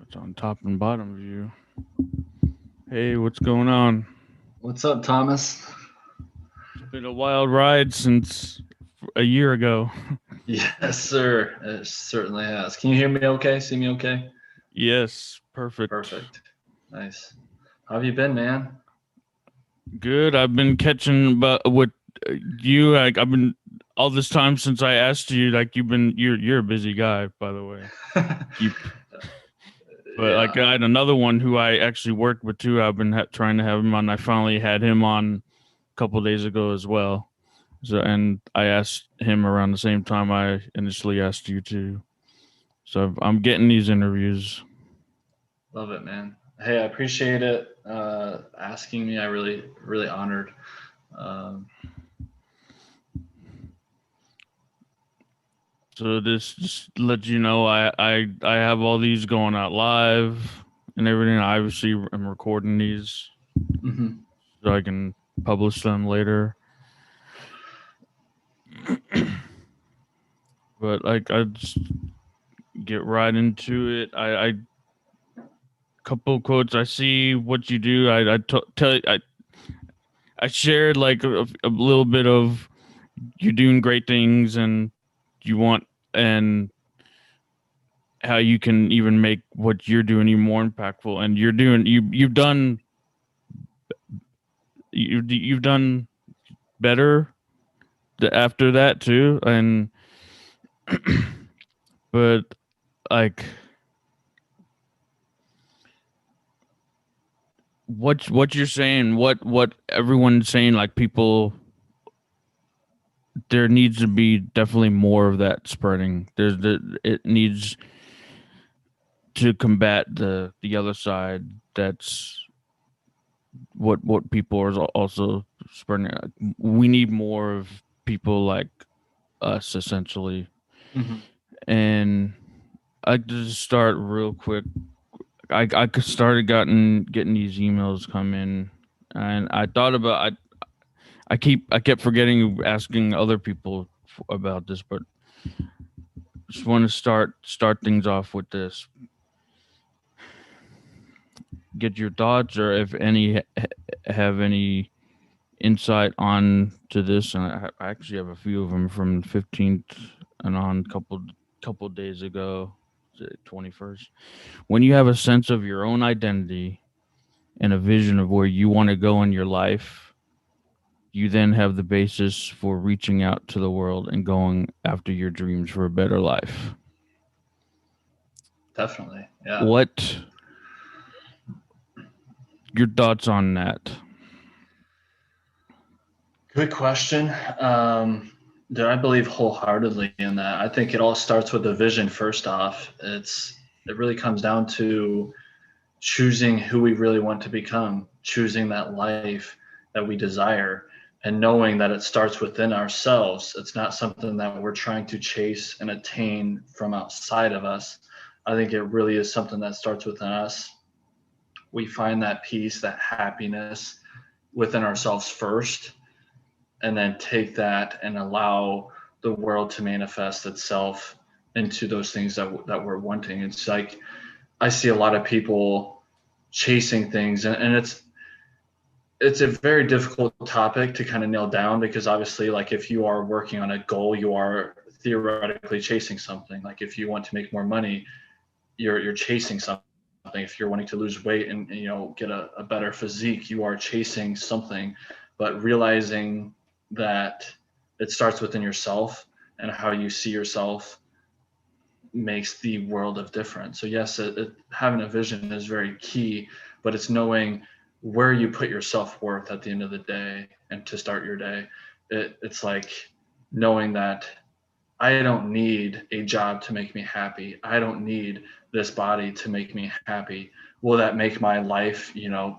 It's on top and bottom view. Hey, what's going on? What's up, Thomas? It's been a wild ride since a year ago. Yes, sir. It certainly has. Can you hear me okay? See me okay? Yes, perfect. Perfect. Nice. How have you been, man? Good. I've been catching about with you. I've been all this time since I asked you. Like you're a busy guy, by the way. Keep. But Yeah. I had another one who I actually worked with too. I've been trying to have him on. I finally had him on a couple days ago as well. So and I asked him around the same time I initially asked you to. So I'm getting these interviews. Love it, man. Hey, I appreciate it. Asking me, I really honored. Um, So this just let you know I have all these going out live and everything. I obviously am recording these mhm. so I can publish them later. But like I just get right into it. I couple quotes. I see what you do. Tell I shared like a little bit of you're doing great things and you want and how you can even make what you're doing even more impactful and you've done better after that too and but like what you're saying what everyone's saying like people there needs to be definitely more of that spreading it needs to combat the other side that's what people are also spreading. We need more of people like us, essentially. Mhm. And I just start real quick. I started getting these emails come in, and I thought about I kept forgetting asking other people about this, but just want to start things off with this. Get your thoughts, or if any have any insight on to this, and I actually have a few of them from 15th and on couple days ago, 21st. When you have a sense of your own identity and a vision of where you want to go in your life, you then have the basis for reaching out to the world and going after your dreams for a better life. Definitely. Yeah. What your thoughts on that? Good question. Dude, I believe wholeheartedly in that. I think it all starts with a vision. First off, it really comes down to choosing who we really want to become, choosing that life that we desire, and knowing that it starts within ourselves. It's not something that we're trying to chase and attain from outside of us. I think it really is something that starts within us. We find that peace, that happiness within ourselves first, and then take that and allow the world to manifest itself into those things that we're wanting. It's like I see a lot of people chasing things, and it's a very difficult topic to kind of nail down because obviously, like, if you are working on a goal, you are theoretically chasing something. Like, if you want to make more money, you're chasing something. If you're wanting to lose weight and get a better physique, you are chasing something. But realizing that it starts within yourself and how you see yourself makes the world of difference. So yes, having a vision is very key, but it's knowing where you put your self-worth at the end of the day and to start your day. It's like knowing that I don't need a job to make me happy. I don't need this body to make me happy. Will that make my life,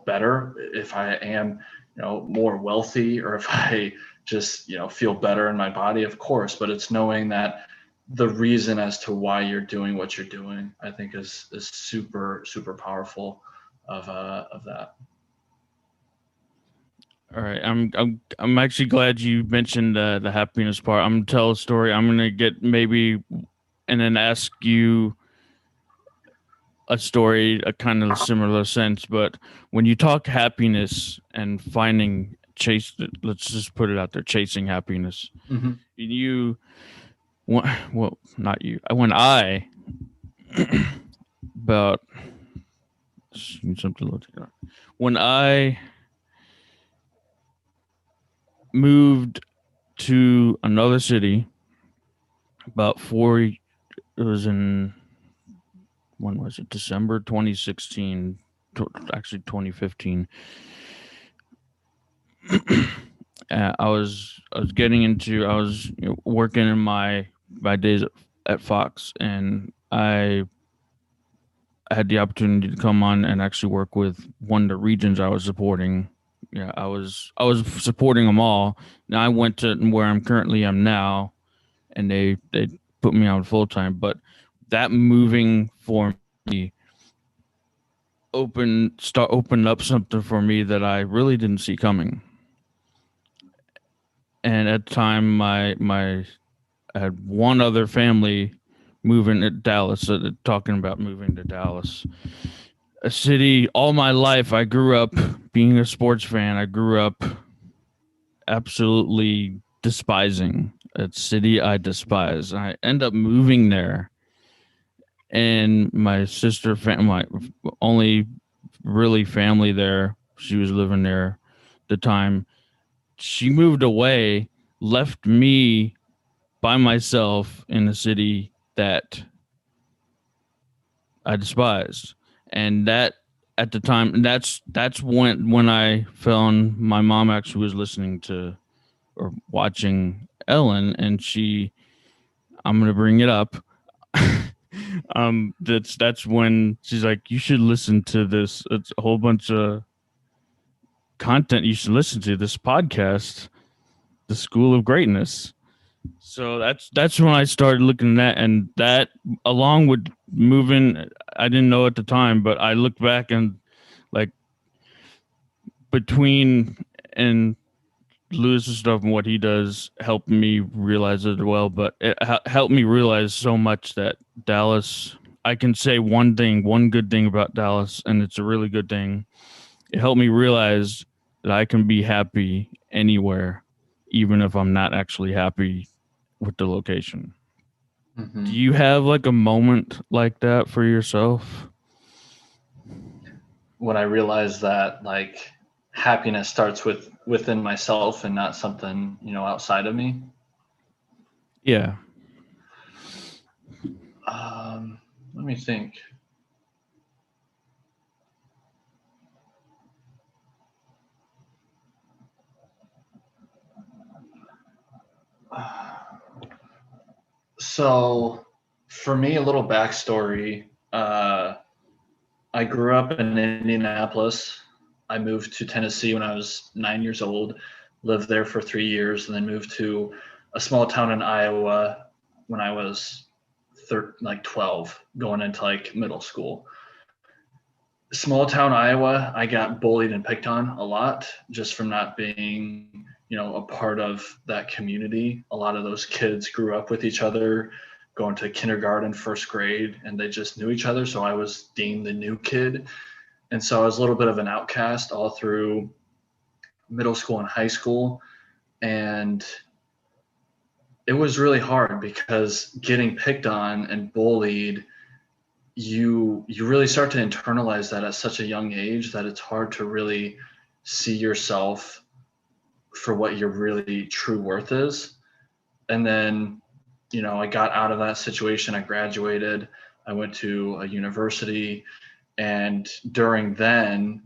better if I am, more wealthy, or if I just, feel better in my body? Of course, but it's knowing that the reason as to why you're doing what you're doing, I think is super super powerful of that. All right, I'm actually glad you mentioned the happiness part. I'm gonna tell a story. I'm gonna get maybe and then ask you a story, a kind of similar sense, but when you talk happiness and finding chase, let's just put it out there, chasing happiness. Hmm. You, well, not you. When I about something to look at. When I moved to another city about it was in, when was it? December 2016, actually 2015. I was getting into, I was, working in my days at Fox, and I had the opportunity to come on and actually work with one of the regions I was supporting. Yeah, I was supporting them all. Now I went to where I'm currently am now, and they put me on full time. But that moving for me opened up something for me that I really didn't see coming. And at the time, my I had one other family moving to Dallas, talking about moving to Dallas, a city. All my life I grew up being a sports fan. I grew up absolutely despising a city I despise. I end up moving there, and my sister, my only really family there, she was living there at the time. She moved away, left me by myself in a city that I despised, and that at the time, and that's when I found my mom actually was listening to or watching Ellen, and I'm gonna bring it up. That's when she's like, you should listen to this. It's a whole bunch of content you should listen to. This podcast, The School of Greatness. So that's when I started looking at that, and that along with moving, I didn't know at the time, but I looked back and like between and Lewis's stuff and what he does helped me realize it well. But it helped me realize so much that Dallas. I can say one good thing about Dallas, and it's a really good thing. It helped me realize that I can be happy anywhere, even if I'm not actually happy with the location. Do Hmm. you have like a moment like that for yourself? When I realized that like happiness starts within myself and not something, outside of me. Yeah. Let me think. So, for me, a little backstory. I grew up in Indianapolis. I moved to Tennessee when I was 9 years old, lived there for 3 years, and then moved to a small town in Iowa when I was 12, going into like middle school. Small town Iowa, I got bullied and picked on a lot just from not being, a part of that community. A lot of those kids grew up with each other, going to kindergarten, first grade, and they just knew each other. So I was deemed the new kid. And so I was a little bit of an outcast all through middle school and high school. And it was really hard because getting picked on and bullied, you really start to internalize that at such a young age that it's hard to really see yourself for what your really true worth is. And then, I got out of that situation. I graduated. I went to a university, and during then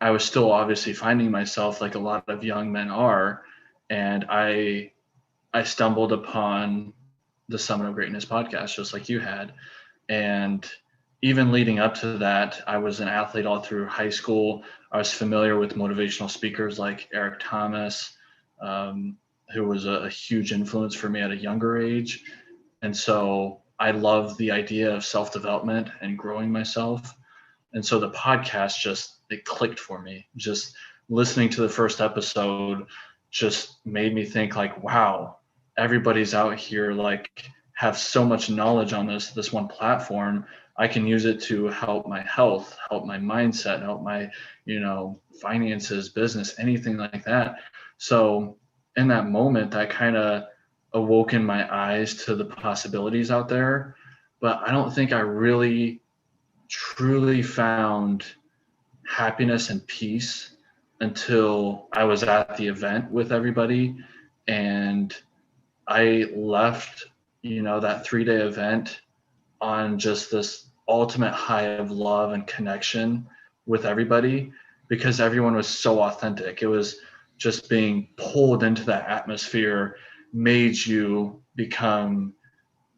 I was still obviously finding myself like a lot of young men are. And I stumbled upon the Summit of Greatness podcast, just like you had. And even leading up to that, I was an athlete all through high school. I was familiar with motivational speakers like Eric Thomas, who was a huge influence for me at a younger age. And so I love the idea of self development and growing myself. And so the podcast just, it clicked for me. Just listening to the first episode just made me think like, wow, everybody's out here like have so much knowledge on this one platform. I can use it to help my health, help my mindset, help my, finances, business, anything like that. So in that moment, that kind of awoken my eyes to the possibilities out there. But I don't think I really truly found happiness and peace until I was at the event with everybody, and I left, that 3 day event on just this ultimate high of love and connection with everybody, because everyone was so authentic. It was just being pulled into that atmosphere made you become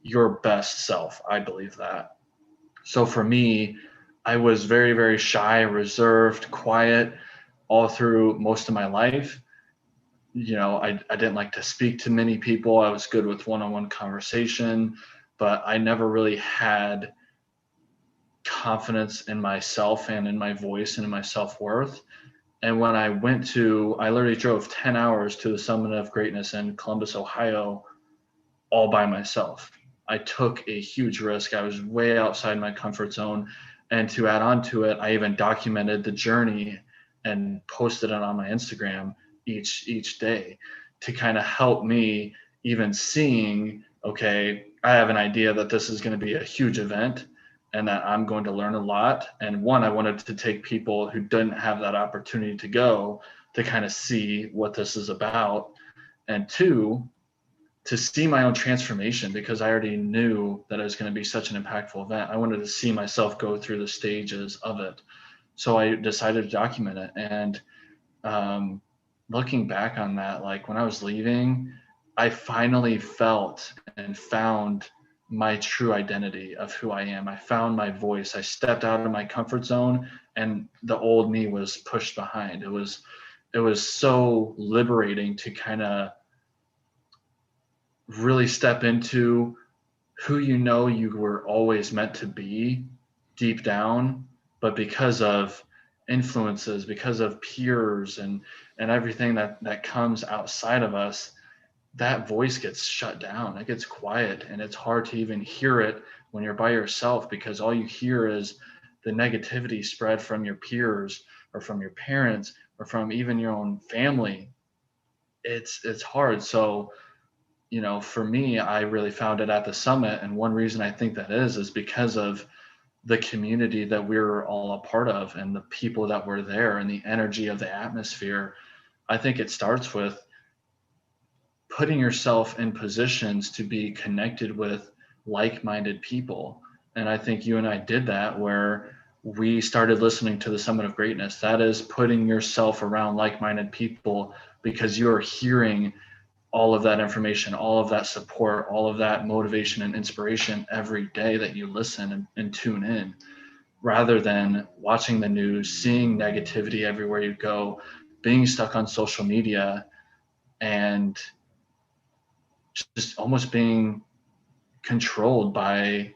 your best self. I believe that. So for me, I was very, very shy, reserved, quiet all through most of my life. I didn't like to speak to many people. I was good with one on one conversation, but I never really had confidence in myself and in my voice and in my self worth. And when I literally drove 10 hours to the Summit of Greatness in Columbus, Ohio, all by myself. I took a huge risk. I was way outside my comfort zone. And to add on to it, I even documented the journey and posted it on my Instagram each day to kind of help me even seeing, okay, I have an idea that this is going to be a huge event and that I'm going to learn a lot. And one, I wanted to take people who didn't have that opportunity to go to kind of see what this is about. And two, to see my own transformation, because I already knew that it was going to be such an impactful event. I wanted to see myself go through the stages of it. So I decided to document it. And um, looking back on that, like when I was leaving, I finally felt and found my true identity of who I am. I found my voice. I stepped out of my comfort zone, and the old me was pushed behind. It was so liberating to kind of really step into who you were always meant to be deep down, but because of influences, because of peers and everything that comes outside of us, that voice gets shut down. It gets quiet, and it's hard to even hear it when you're by yourself, because all you hear is the negativity spread from your peers or from your parents or from even your own family. It's hard. So for me, I really found it at the summit. And one reason I think that is because of the community that we're all a part of and the people that were there and the energy of the atmosphere. I think it starts with putting yourself in positions to be connected with like-minded people. And I think you and I did that, where we started listening to the Summit of Greatness. That is putting yourself around like-minded people, because you're hearing all of that information, all of that support, all of that motivation and inspiration every day that you listen and tune in, rather than watching the news, seeing negativity everywhere you go, being stuck on social media, and just almost being controlled by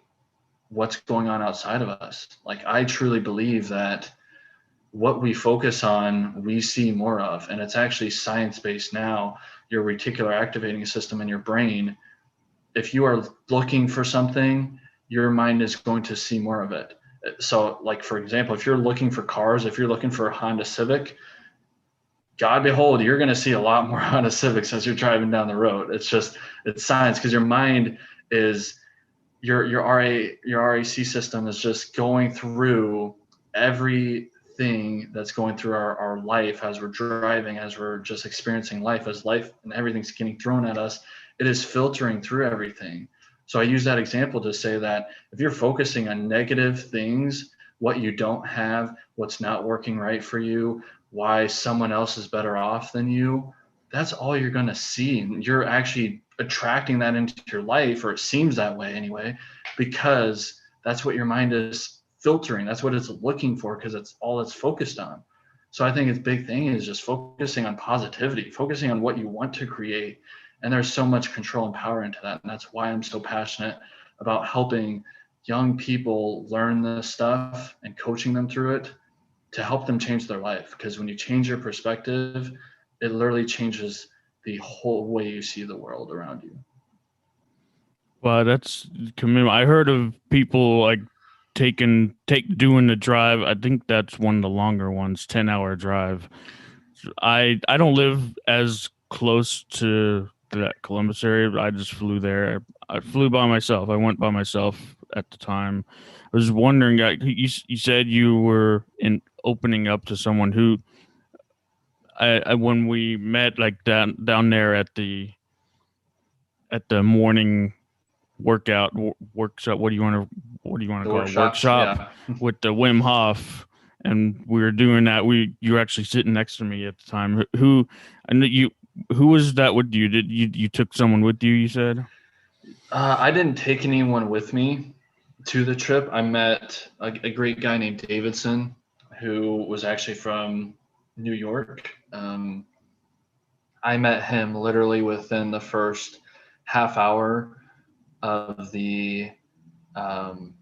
what's going on outside of us. Like, I truly believe that what we focus on, we see more of. And it's actually science based now. Your reticular activating system in your brain, if you are looking for something, your mind is going to see more of it. So, like, for example, if you're looking for cars, if you're looking for a Honda Civic, God behold, you're going to see a lot more Honda Civics as you're driving down the road. It's science, because your mind is your RAC system is just going through everything that's going through our life as we're driving, as we're just experiencing life, as life and everything's getting thrown at us. It is filtering through everything. So I use that example to say that if you're focusing on negative things, what you don't have, what's not working right for you, why someone else is better off than you, that's all you're going to see. You're actually attracting that into your life, or it seems that way anyway, because that's what your mind is filtering. That's what it's looking for, because it's all it's focused on. So I think its big thing is just focusing on positivity, focusing on what you want to create. And there's so much control and power into that. And that's why I'm so passionate about helping young people learn this stuff and coaching them through it to help them change their life. Because when you change your perspective, it literally changes the whole way you see the world around you. Well, that's commendable. I heard of people like doing the drive. I think that's one of the longer ones, 10-hour drive. I don't live as close to that Columbus area. But I just flew there. I flew by myself. I went by myself at the time. I was wondering. You said you were in opening up to someone who I when we met like down there at the morning workshop. What do you want to The call it? workshops, Workshop yeah. with the Wim Hof, and we were doing that. You were actually sitting next to me at the time. Who I know you. Who was that with you? Did you took someone with you? You said. I didn't take anyone with me to the trip. I met a great guy named Davidson, who was actually from New York. I met him literally within the first half hour of the um,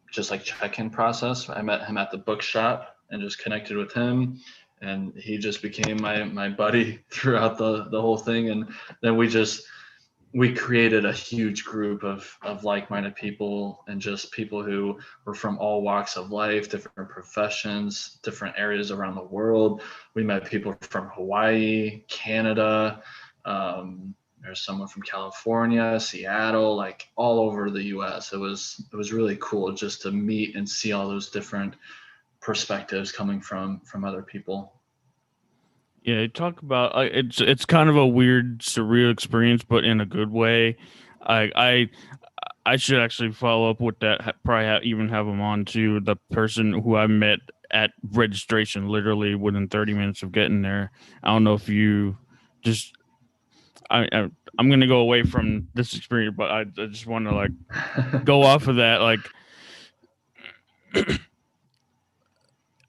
just like check-in process. I met him at the bookshop and just connected with him, and he just became my buddy throughout the whole thing. And then we created a huge group of like-minded people, and just people who were from all walks of life, different professions, different areas around the world. We met people from Hawaii, Canada. There's someone from California, Seattle, like all over the U.S. It was really cool just to meet and see all those different perspectives coming from other people. Yeah, talk about it's kind of a weird, surreal experience, but in a good way. I I I should actually follow up with that. Probably even have him on too. The person who I met at registration, literally within 30 minutes of getting there. I don't know if you just. I I'm gonna go away from this experience, but I just want to like go off of that. Like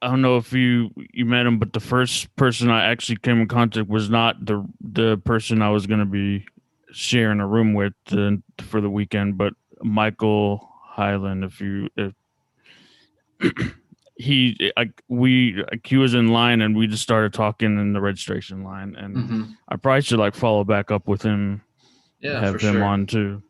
I don't know if you met him, but the first person I actually came in contact was not the person I was gonna be sharing a room with for the weekend, but Michael Highland. If he was in line and we just started talking in the registration line, and Hmm. I probably should like follow back up with him, Yeah, for have him sure. on too.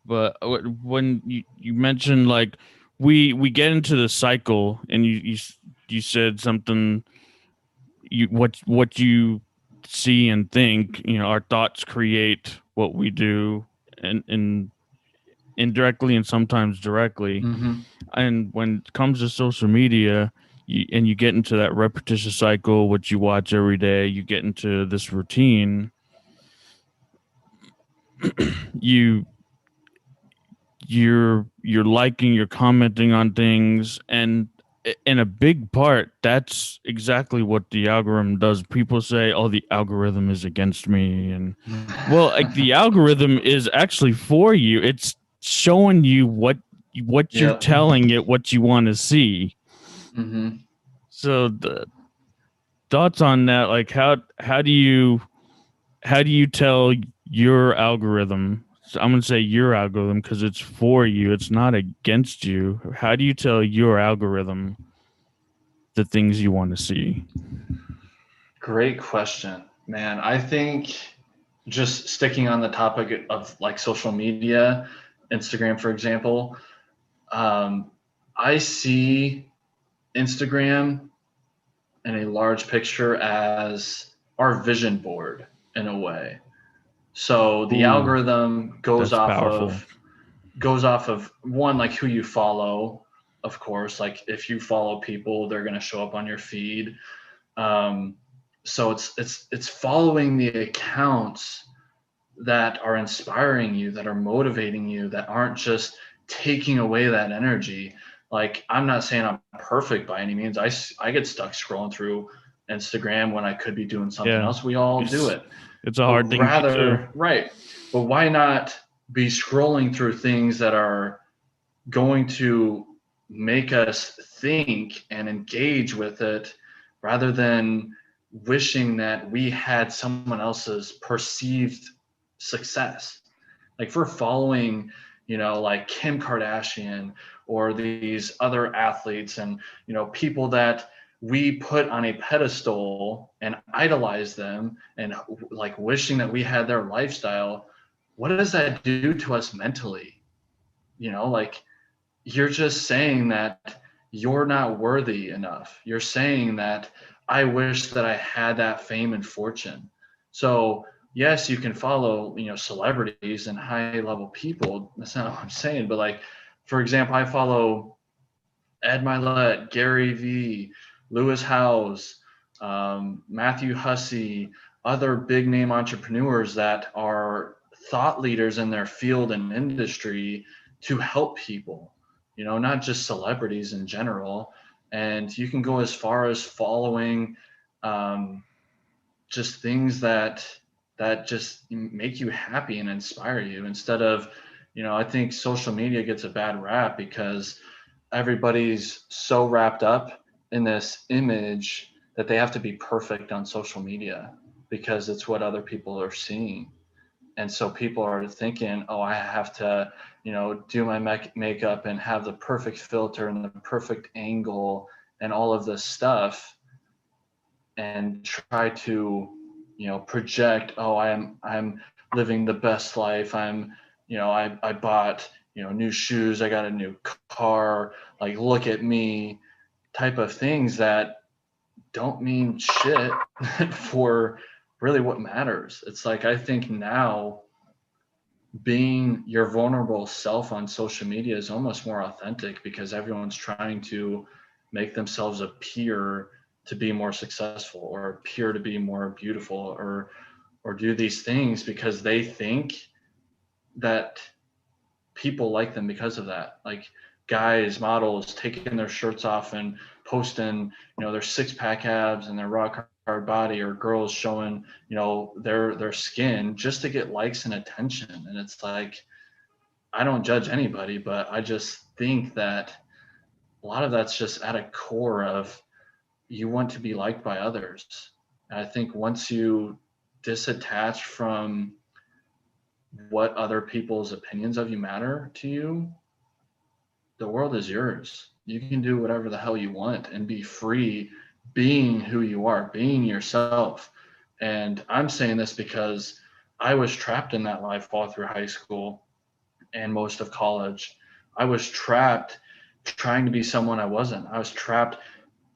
But when you mentioned like we get into the cycle, and you said something, what you see and think, our thoughts create what we do, and indirectly and sometimes directly. Hmm. And when it comes to social media, you get into that repetitious cycle, what you watch every day, you get into this routine. you you're liking, you're commenting on things, and in a big part, that's exactly what the algorithm does. People say, oh, the algorithm is against me, and well, like the algorithm is actually for you. It's showing you what you're Yep. telling it, what you want to see. Hmm. So the thoughts on that, like how do you tell your algorithm? So I'm gonna say your algorithm because it's for you. It's not against you. How do you tell your algorithm the things you want to see? Great question, man. I think just sticking on the topic of like social media, Instagram, for example, um, I see Instagram in a large picture as our vision board in a way. So the Ooh, algorithm that's powerful. goes off of one, like who you follow, of course. Like if you follow people, they're going to show up on your feed. Um, so it's following the accounts that are inspiring you, that are motivating you, that aren't just taking away that energy. Like, I'm not saying I'm perfect by any means. I get stuck scrolling through Instagram when I could be doing something Yeah, else. We all do it's it. it's a But hard thing to do. rather, right. But why not be scrolling through things that are going to make us think and engage with it rather than wishing that we had someone else's perceived success. Like if we're following, like Kim Kardashian or these other athletes and, people that we put on a pedestal and idolize them and like wishing that we had their lifestyle, what does that do to us mentally? Like you're just saying that you're not worthy enough. You're saying that I wish that I had that fame and fortune. So yes, you can follow, celebrities and high level people. That's not what I'm saying. But like, for example, I follow Ed Milet, Gary Vee, Lewis Howes, Matthew Hussey, other big name entrepreneurs that are thought leaders in their field and industry to help people, not just celebrities in general. And you can go as far as following um, just things that just make you happy and inspire you instead of, I think social media gets a bad rap because everybody's so wrapped up in this image that they have to be perfect on social media because it's what other people are seeing. And so people are thinking, oh, I have to, do my makeup and have the perfect filter and the perfect angle and all of this stuff and try to, project, oh, I'm living the best life. I bought, new shoes. I got a new car. Like, look at me, type of things that don't mean shit for really what matters. It's like, I think now being your vulnerable self on social media is almost more authentic because everyone's trying to make themselves appear to be more successful or appear to be more beautiful or do these things because they think that people like them because of that. Like guys, models taking their shirts off and posting, their six pack abs and their rock hard body, or girls showing, their skin just to get likes and attention. And it's like, I don't judge anybody, but I just think that a lot of that's just at a core of you want to be liked by others. And I think once you disattach from what other people's opinions of you matter to you, the world is yours. You can do whatever the hell you want and be free being who you are, being yourself. And I'm saying this because I was trapped in that life all through high school and most of college. I was trapped trying to be someone I wasn't. I was trapped,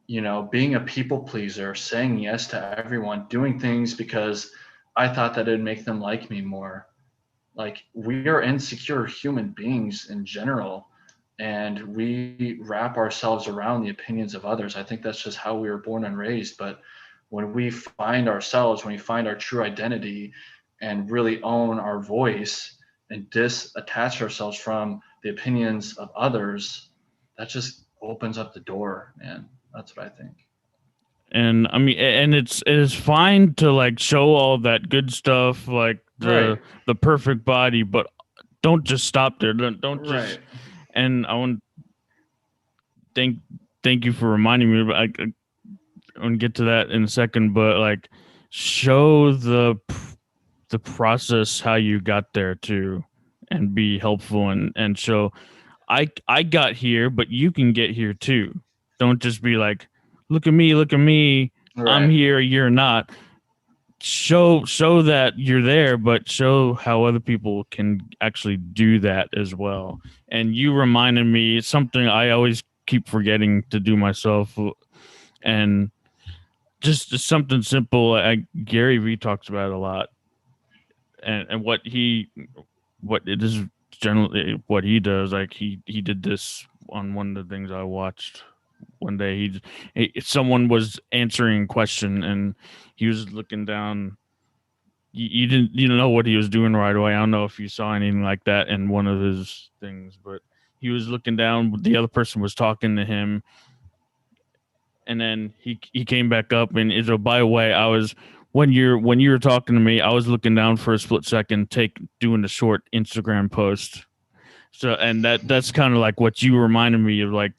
being a people pleaser, saying yes to everyone, doing things because I thought that it'd make them like me more. Like, we are insecure human beings in general, and we wrap ourselves around the opinions of others. I think that's just how we were born and raised. But when we find ourselves, when we find our true identity and really own our voice and disattach ourselves from the opinions of others, that just opens up the door, man. That's what I think. And I mean, and it's fine to like show all that good stuff, like Right. the perfect body, but don't just stop there. Don't just. Right. And I want to thank thank you for reminding me. But I want to get to that in a second. But like, show the process how you got there too, and be helpful and show I got here, but you can get here too. Don't just be like, look at me, I'm Right. here, you're not. Show that you're there, but show how other people can actually do that as well. And you reminded me something I always keep forgetting to do myself, and just something simple. Gary Vee talks about it a lot, and what it is generally what he does. Like he did this on one of the things I watched one day. Someone was answering a question and he was looking down. You didn't know what he was doing right away. I don't know if you saw anything like that in one of his things, but he was looking down. The other person was talking to him, and then he came back up and is, oh, by the way, I was when you were talking to me, I was looking down for a split second, doing a short Instagram post. So, and that's kind of like what you reminded me of, like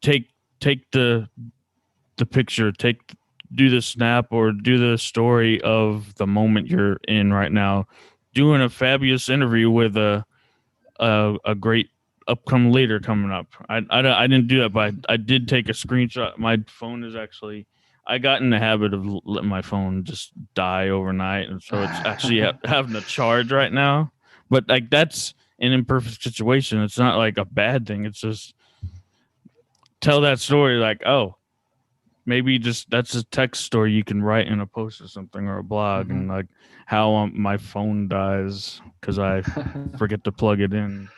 take take the picture, do the snap or do the story of the moment you're in right now, doing a fabulous interview with a great upcoming leader coming up. I didn't do that, but I did take a screenshot. My phone is actually, I got in the habit of letting my phone just die overnight, and so it's actually having a charge right now. But like an imperfect situation. It's not like a bad thing. It's just tell that story like, oh, maybe just that's a text story you can write in a post or something or a blog, and like how my phone dies because I forget to plug it in.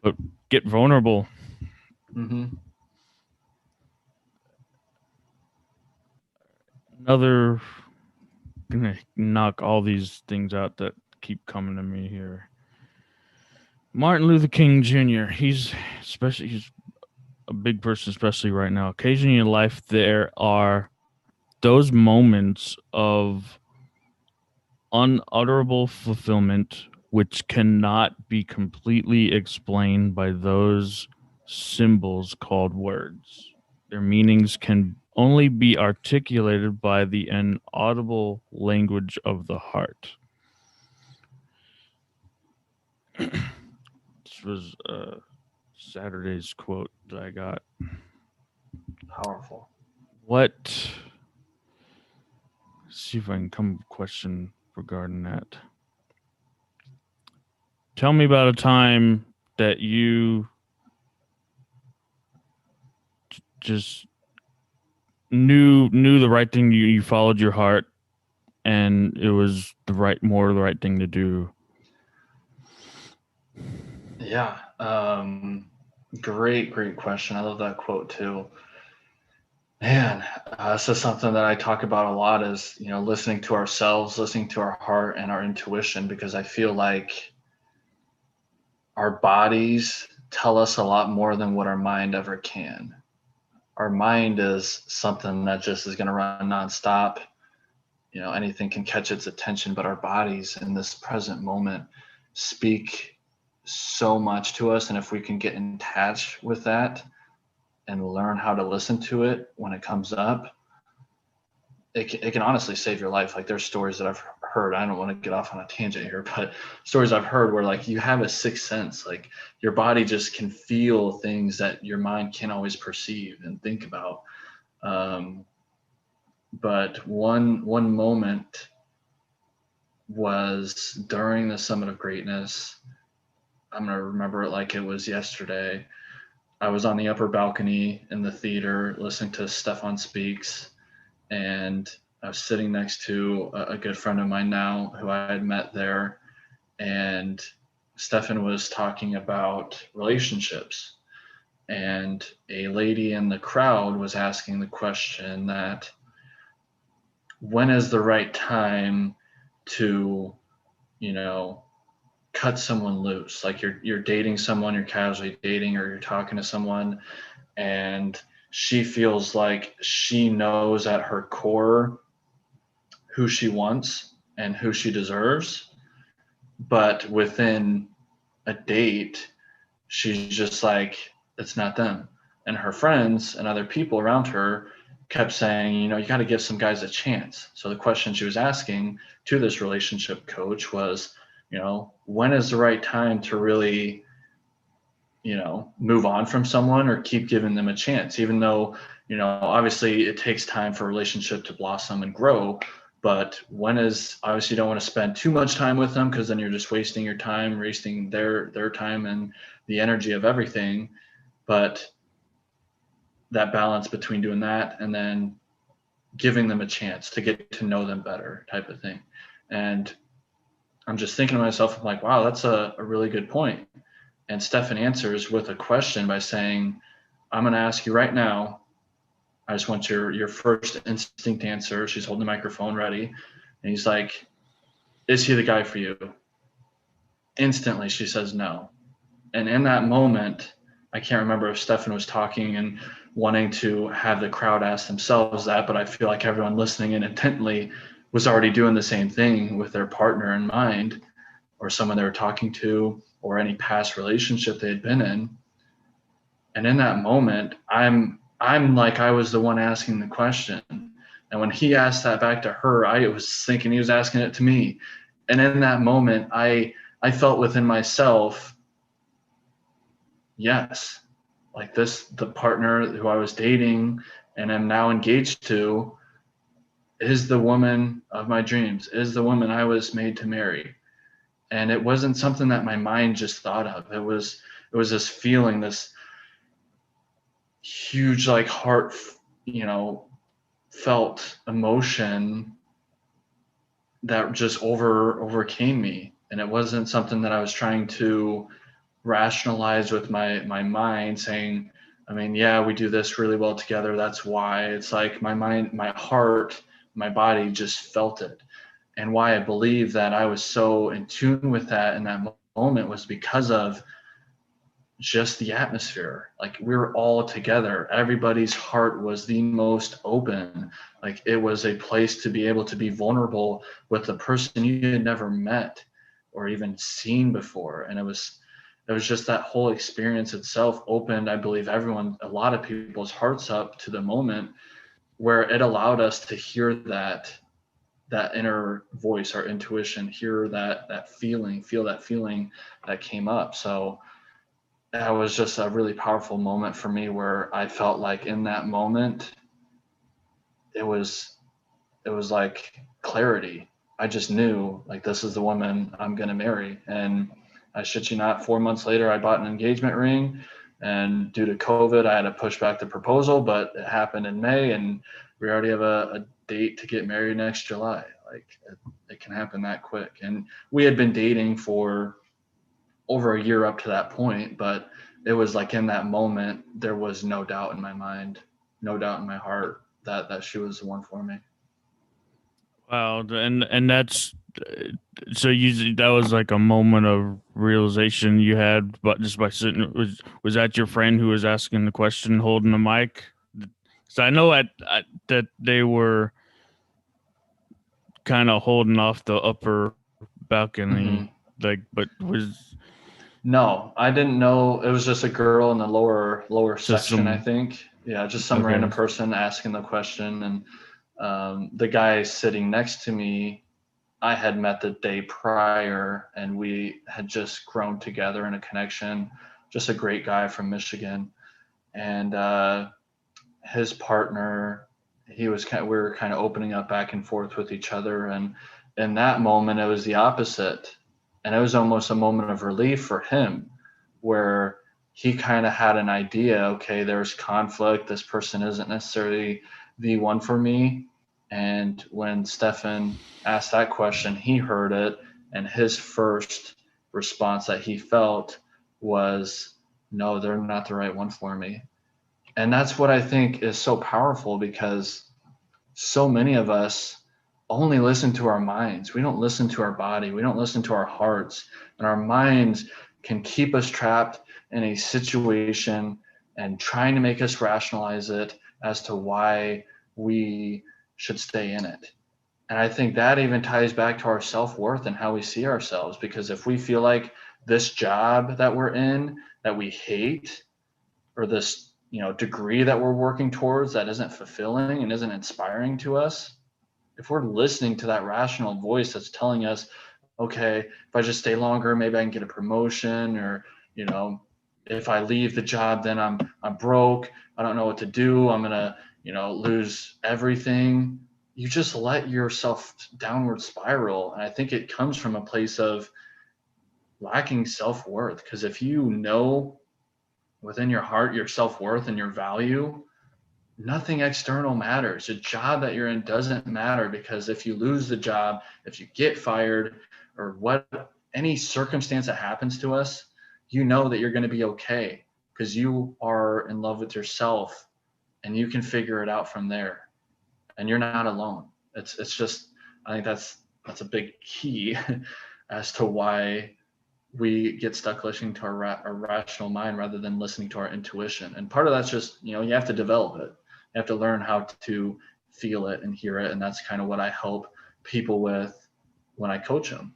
But get vulnerable. Mm-hmm. Another gonna knock all these things out that keep coming to me here. Martin Luther King Jr. He's a big person, especially right now. Occasionally in life, there are those moments of unutterable fulfillment which cannot be completely explained by those symbols called words. Their meanings can only be articulated by the inaudible language of the heart. This was Saturday's quote that I got. Powerful. What? Let's see if I can come up with a question regarding that. Tell me about a time that you just knew the right thing. You followed your heart, and it was the right thing to do. Yeah. Great question. I love that quote too. Man, this is something that I talk about a lot is, listening to ourselves, listening to our heart and our intuition, because I feel like our bodies tell us a lot more than what our mind ever can. Our mind is something that just is going to run nonstop. Anything can catch its attention, but our bodies in this present moment speak so much to us. And if we can get in touch with that and learn how to listen to it when it comes up, it can honestly save your life. Like there's stories that I've heard. I don't want to get off on a tangent here, but stories I've heard where like you have a sixth sense, like your body just can feel things that your mind can't always perceive and think about. But one moment was during the Summit of Greatness. I'm gonna remember it like it was yesterday. I was on the upper balcony in the theater listening to Stefan Speaks, and I was sitting next to a good friend of mine now who I had met there, and Stefan was talking about relationships, and a lady in the crowd was asking the question that when is the right time to, you know, cut someone loose? Like you're dating someone, you're casually dating, or you're talking to someone, and she feels like she knows at her core who she wants and who she deserves, but within a date, she's just like, it's not them. And her friends and other people around her kept saying, you got to give some guys a chance. So the question she was asking to this relationship coach was, when is the right time to really, move on from someone or keep giving them a chance, even though, obviously it takes time for a relationship to blossom and grow. But when is, obviously you don't want to spend too much time with them, because then you're just wasting your time, wasting their time and the energy of everything. But that balance between doing that and then giving them a chance to get to know them better, type of thing. And I'm just thinking to myself, I'm like, wow, that's a really good point. And Stefan answers with a question by saying, I'm going to ask you right now. I just want your first instinct answer. She's holding the microphone ready. And he's like, is he the guy for you? Instantly, she says no. And in that moment, I can't remember if Stefan was talking and wanting to have the crowd ask themselves that, but I feel like everyone listening in intently was already doing the same thing with their partner in mind, or someone they were talking to, or any past relationship they had been in. And in that moment, I'm like, I was the one asking the question. And when he asked that back to her, I was thinking he was asking it to me. And in that moment, I felt within myself, yes, like the partner who I was dating and am now engaged to is the woman of my dreams, is the woman I was made to marry. And it wasn't something that my mind just thought of. It was this feeling, this huge like heart, you know, felt emotion that just overcame me. And it wasn't something that I was trying to rationalize with my mind, saying, I mean, yeah, we do this really well together, that's why. It's like my mind, my heart, my body just felt it. And why I believe that I was so in tune with that in that moment was because of just the atmosphere. Like we were all together. Everybody's heart was the most open. Like it was a place to be able to be vulnerable with a person you had never met or even seen before. And it was just that whole experience itself opened, I believe, a lot of people's hearts up to the moment where it allowed us to hear that inner voice, our intuition, hear that feeling, feel that feeling that came up. So that was just a really powerful moment for me where I felt like in that moment it was it was like clarity. I just knew like this is the woman I'm gonna marry. And I shit you not, 4 months later I bought an engagement ring, and due to COVID I had to push back the proposal, but it happened in May and we already have a date to get married next July. Like it can happen that quick. And we had been dating for over a year up to that point, but it was like in that moment there was no doubt in my mind, no doubt in my heart that she was the one for me. Wow, and that's so you that was like a moment of realization you had, but just by sitting was that your friend who was asking the question, holding the mic? So I know that they were kind of holding off the upper balcony, Mm-hmm. like, but was No, I didn't know. It was just a girl in the lower just section, I some think. Yeah, just some random okay. person asking the question, and the guy sitting next to me, I had met the day prior, and we had just grown together in a connection. Just a great guy from Michigan, and his partner, we were kind of opening up back and forth with each other, and in that moment it was the opposite, and it was almost a moment of relief for him, where he kind of had an idea, okay, there's conflict, this person isn't necessarily the one for me. And when Stefan asked that question, he heard it, and his first response that he felt was, no, they're not the right one for me. And that's what I think is so powerful, because so many of us only listen to our minds. We don't listen to our body. We don't listen to our hearts. And our minds can keep us trapped in a situation and trying to make us rationalize it as to why we should stay in it. And I think that even ties back to our self worth and how we see ourselves. Because if we feel like this job that we're in that we hate, or this degree that we're working towards that isn't fulfilling and isn't inspiring to us, if we're listening to that rational voice that's telling us, okay, if I just stay longer maybe I can get a promotion, or you know if I leave the job then I'm broke, I don't know what to do, I'm gonna lose everything. You just let yourself downward spiral. And I think it comes from a place of lacking self-worth, because if you know within your heart your self-worth and your value, nothing external matters. The job that you're in doesn't matter, because if you lose the job, if you get fired, or what any circumstance that happens to us, you know that you're going to be okay, because you are in love with yourself and you can figure it out from there, and you're not alone. It's just, I think that's a big key as to why we get stuck listening to our rational mind rather than listening to our intuition. And part of that's just, you have to develop it. You have to learn how to feel it and hear it. And that's kind of what I help people with when I coach them,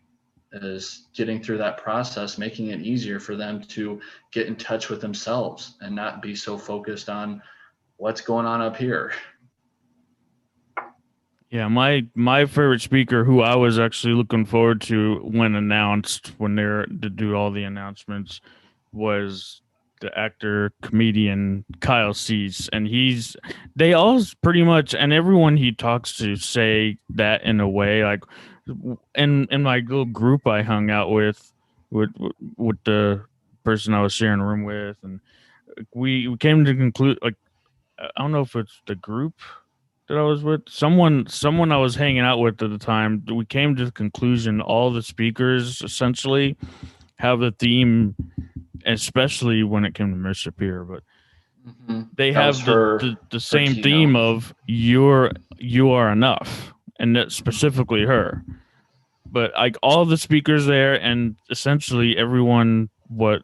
is getting through that process, making it easier for them to get in touch with themselves and not be so focused on what's going on up here. Yeah, my favorite speaker, who I was actually looking forward to when announced, when they're to do all the announcements, was the actor comedian Kyle Cease, and they all pretty much, and everyone he talks to say that in a way, like in my little group I hung out with with the person I was sharing a room with, and we came to conclude, like, I don't know if it's the group that I was with, someone I was hanging out with at the time. We came to the conclusion all the speakers essentially have the theme, especially when it came to Mr. Pierre, but Hmm. they That was have the, her the the her same theme keynote. of you are enough, and that's specifically her. But like all the speakers there, and essentially everyone, what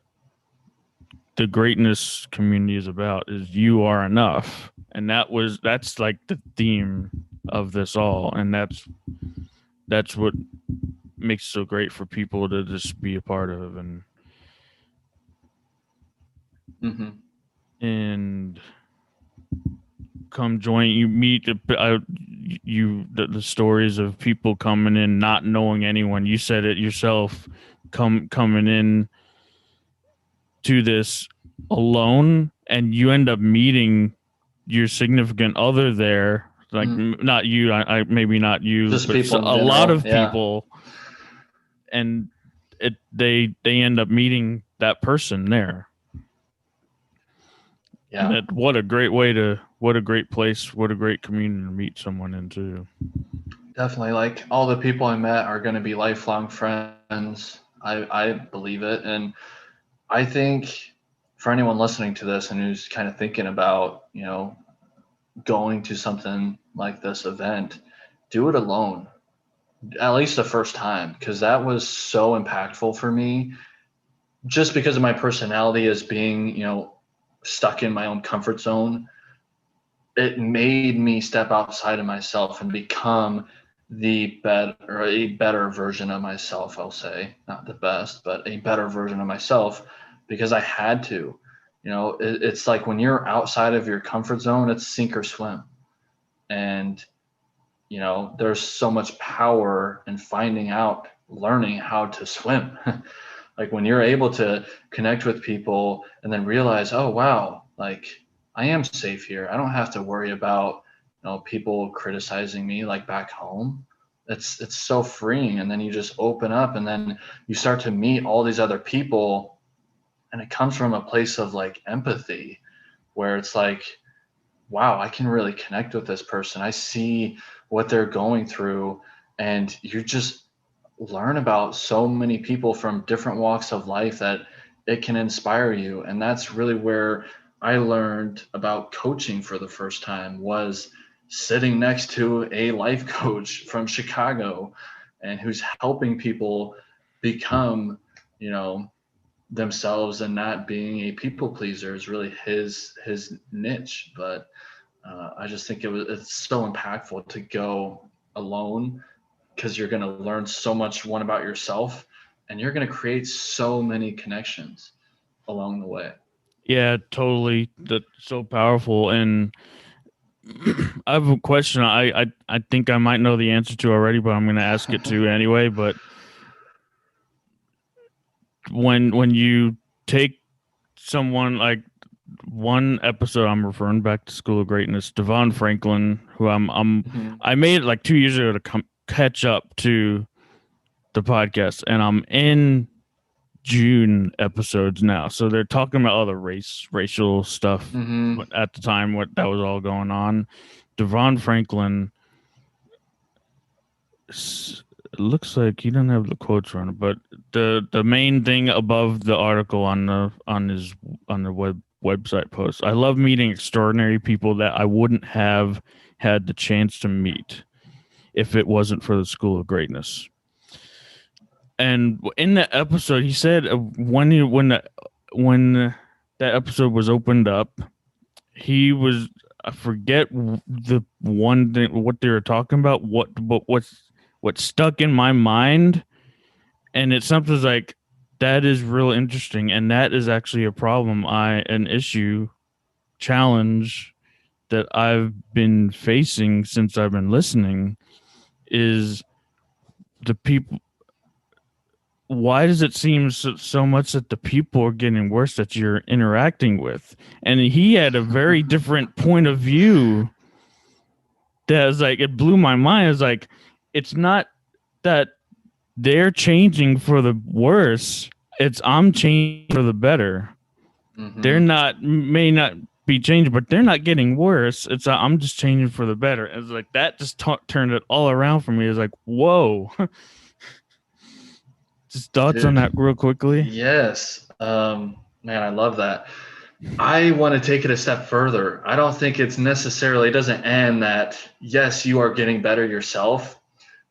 the greatness community is about is you are enough, and that's like the theme of this all, and that's what makes it so great for people to just be a part of, Hmm. and come join you, meet the stories of people coming in not knowing anyone. You said it yourself, coming in to this alone, and you end up meeting your significant other there, like, Hmm. not you, I maybe not you, Just but people in a lot general. of Yeah. people, and they end up meeting that person there. And Yeah. that, what a great way to, what a great place, what a great community to meet someone into. Definitely. Like all the people I met are going to be lifelong friends. I believe it. And I think for anyone listening to this and who's kind of thinking about, going to something like this event, do it alone, at least the first time, because that was so impactful for me just because of my personality as being, stuck in my own comfort zone. It made me step outside of myself and become a better version of myself. I'll say not the best, but a better version of myself because I had to. It's like when you're outside of your comfort zone, it's sink or swim, and there's so much power in finding out, learning how to swim. Like when you're able to connect with people and then realize, oh wow, like I am safe here. I don't have to worry about people criticizing me like back home. It's so freeing. And then you just open up and then you start to meet all these other people, and it comes from a place of like empathy where it's like, wow, I can really connect with this person. I see what they're going through. And you just learn about so many people from different walks of life that it can inspire you. And that's really where I learned about coaching for the first time, was sitting next to a life coach from Chicago and who's helping people become, you know, themselves and not being a people pleaser is really his niche. But I just think it's so impactful to go alone because you're going to learn so much, one, about yourself, and you're going to create so many connections along the way. Yeah, totally. That's so powerful. And I have a question. I think I might know the answer to already, but I'm going to ask it to anyway. But when you take someone like, one episode, I'm referring back to School of Greatness, Devon Franklin, who Mhm. I made it like 2 years ago to catch up to the podcast, and I'm in June episodes now. So they're talking about all the racial stuff Mhm. at the time, what that was all going on. Devon Franklin, it looks like he doesn't have the quotes on it, but the main thing above the article on the website post: I love meeting extraordinary people that I wouldn't have had the chance to meet if it wasn't for the School of Greatness. And in that episode, he said, when that episode was opened up, he was, I forget the one thing what they were talking about, what stuck in my mind, and it's something like, that is real interesting, and that is actually a problem, an issue, challenge that I've been facing since I've been listening, is the people. Why does it seem so much that the people are getting worse that you're interacting with? And he had a very different point of view that was like, it blew my mind. It's like, it's not. that they're changing for the worse. It's I'm changing for the better. They're Mm-hmm. not may not be changed, but they're not getting worse. It's I'm just changing for the better. It's like that just turned it all around for me. It's like whoa. Just thoughts on Dude, that real quickly. yes. Man, I love that. I want to take it a step further. I don't think it's necessarily, it doesn't end that, yes, you are getting better yourself,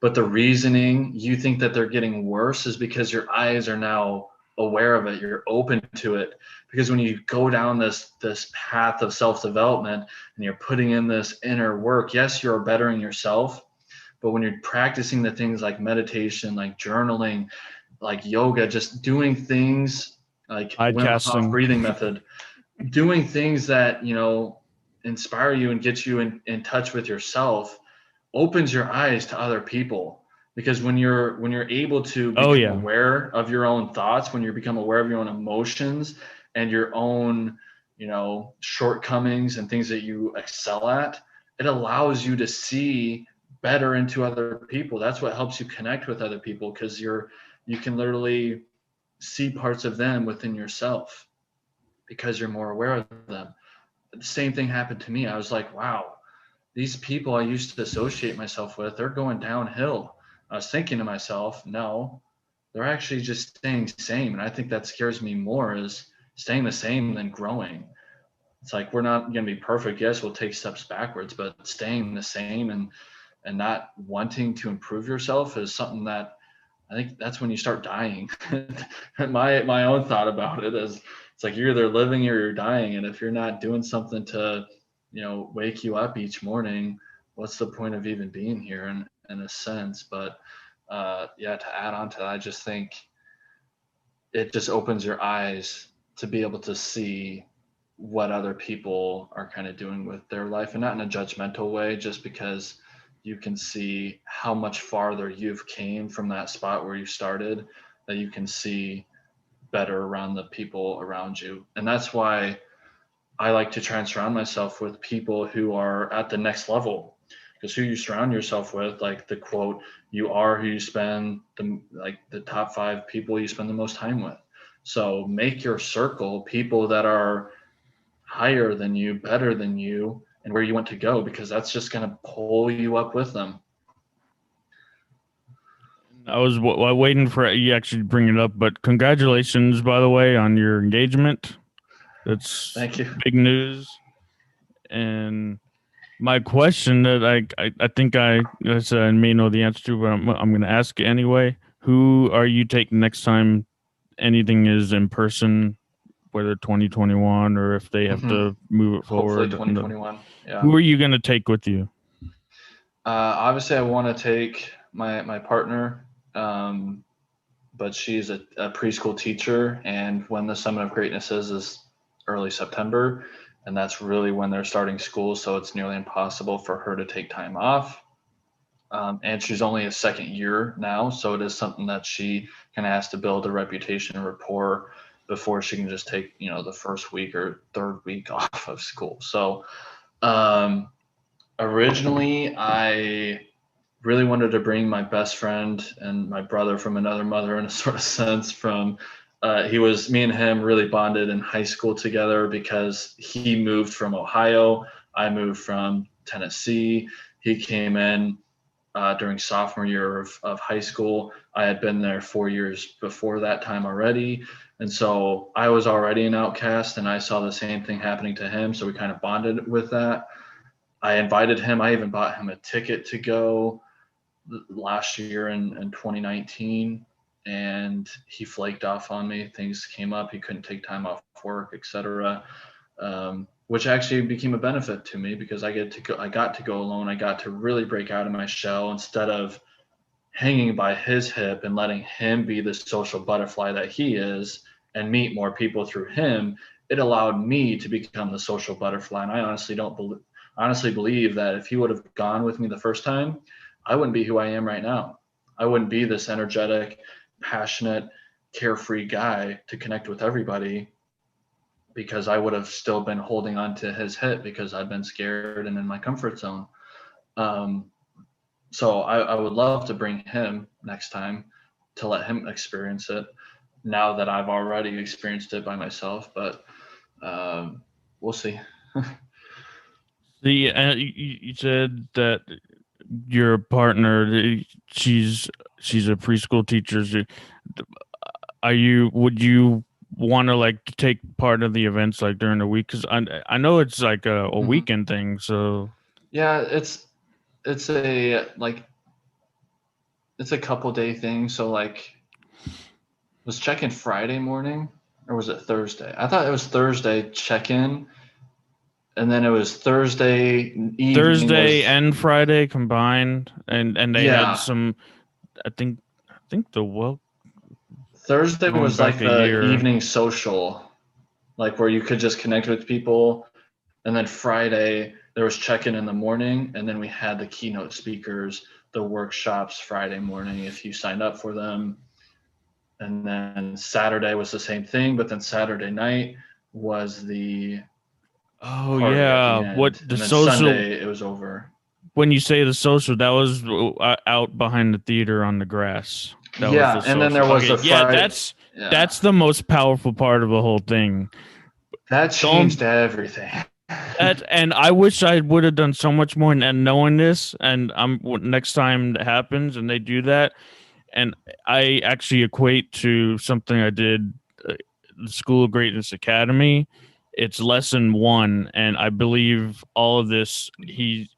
but the reasoning you think that they're getting worse is because your eyes are now aware of it. You're open to it. Because when you go down this path of self-development and you're putting in this inner work, yes, you're bettering yourself, but when you're practicing the things like meditation, like journaling, like yoga, just doing things like Wim Hof Podcasting. breathing method, doing things that inspire you and get you in touch with yourself opens your eyes to other people. Because when you're able to Oh become yeah. aware of your own thoughts, when you become aware of your own emotions and your own shortcomings and things that you excel at, it allows you to see better into other people. That's what helps you connect with other people, because you can literally see parts of them within yourself because you're more aware of them. The same thing happened to me. I was like, wow, these people I used to associate myself with, they're going downhill. I was thinking to myself, no, they're actually just staying same. And I think that scares me more, is staying the same than growing. It's like, we're not going to be perfect. Yes, we'll take steps backwards, but staying the same and not wanting to improve yourself is something that I think that's when you start dying. My own thought about it is, it's like you're either living or you're dying, and if you're not doing something to, wake you up each morning, what's the point of even being here in a sense? But yeah, to add on to that, I just think it just opens your eyes to be able to see what other people are kind of doing with their life, and not in a judgmental way, just because you can see how much farther you've came from that spot where you started, that you can see better around the people around you. And that's why I like to try and surround myself with people who are at the next level, because who you surround yourself with, like the quote, you are who you spend the top 5 people you spend the most time with. So make your circle people that are higher than you, better than you, and where you want to go, because that's just going to pull you up with them. I was waiting for you actually to bring it up, but congratulations, by the way, on your engagement. That's Thank you. big news. And my question that I think I may know the answer to, but I'm going to ask it anyway. Who are you taking next time anything is in person, whether 2021 or if they have Hmm. to move it Hopefully forward? 2021. Yeah. Who are you going to take with you? Obviously, I want to take my partner, um, but she's a preschool teacher, and when the Summit of Greatness is early September, and that's really when they're starting school, so it's nearly impossible for her to take time off. And she's only a second year now, so it is something that she kind of has to build a reputation and rapport before she can just take the first week or third week off of school. So um, originally, I really wanted to bring my best friend and my brother from another mother, in a sort of sense. From he was me and him really bonded in high school together, because he moved from Ohio, I moved from Tennessee. He came in during sophomore year of high school. I had been there 4 years before that time already, and so I was already an outcast, and I saw the same thing happening to him, so we kind of bonded with that. I invited him. I even bought him a ticket to go last year in 2019, and he flaked off on me. Things came up. He couldn't take time off work, etc. Which actually became a benefit to me, because I got to go alone. I got to really break out of my shell, instead of hanging by his hip and letting him be the social butterfly that he is and meet more people through him. It allowed me to become the social butterfly. And I honestly believe that if he would have gone with me the first time, I wouldn't be who I am right now. I wouldn't be this energetic, passionate, carefree guy to connect with everybody, because I would have still been holding on to his hip, because I've been scared and in my comfort zone. Um, So I would love to bring him next time to let him experience it now that I've already experienced it by myself. But um, we'll see. The you said that your partner, she's a preschool teacher. Are you? Would you want to like take part of the events like during the week? Because I know it's like a Mhm. weekend thing. So Yeah, it's a like it's a couple day thing. So like was check-in Friday morning or was it Thursday? I thought it was Thursday check-in, and then it was Thursday evening Thursday was and Friday combined, and they had yeah. some. I think the well Thursday going was back like a the year. evening social, like where you could just connect with people. And then Friday there was check-in in the morning, and then we had the keynote speakers, the workshops Friday morning if you signed up for them. And then Saturday was the same thing, but then Saturday night was the Oh party at the yeah, what end, the and then social? Sunday it was over. When you say the social, that was out behind the theater on the grass. That was Yeah, the and then social. there was Okay, the yeah, Friday. Yeah, that's the most powerful part of the whole thing. that Don't changed everything. that, and I wish I would have done so much more. And knowing this, and next time that happens and they do that, and I actually equate to something I did, the School of Greatness Academy. It's lesson one, and I believe all of this. He's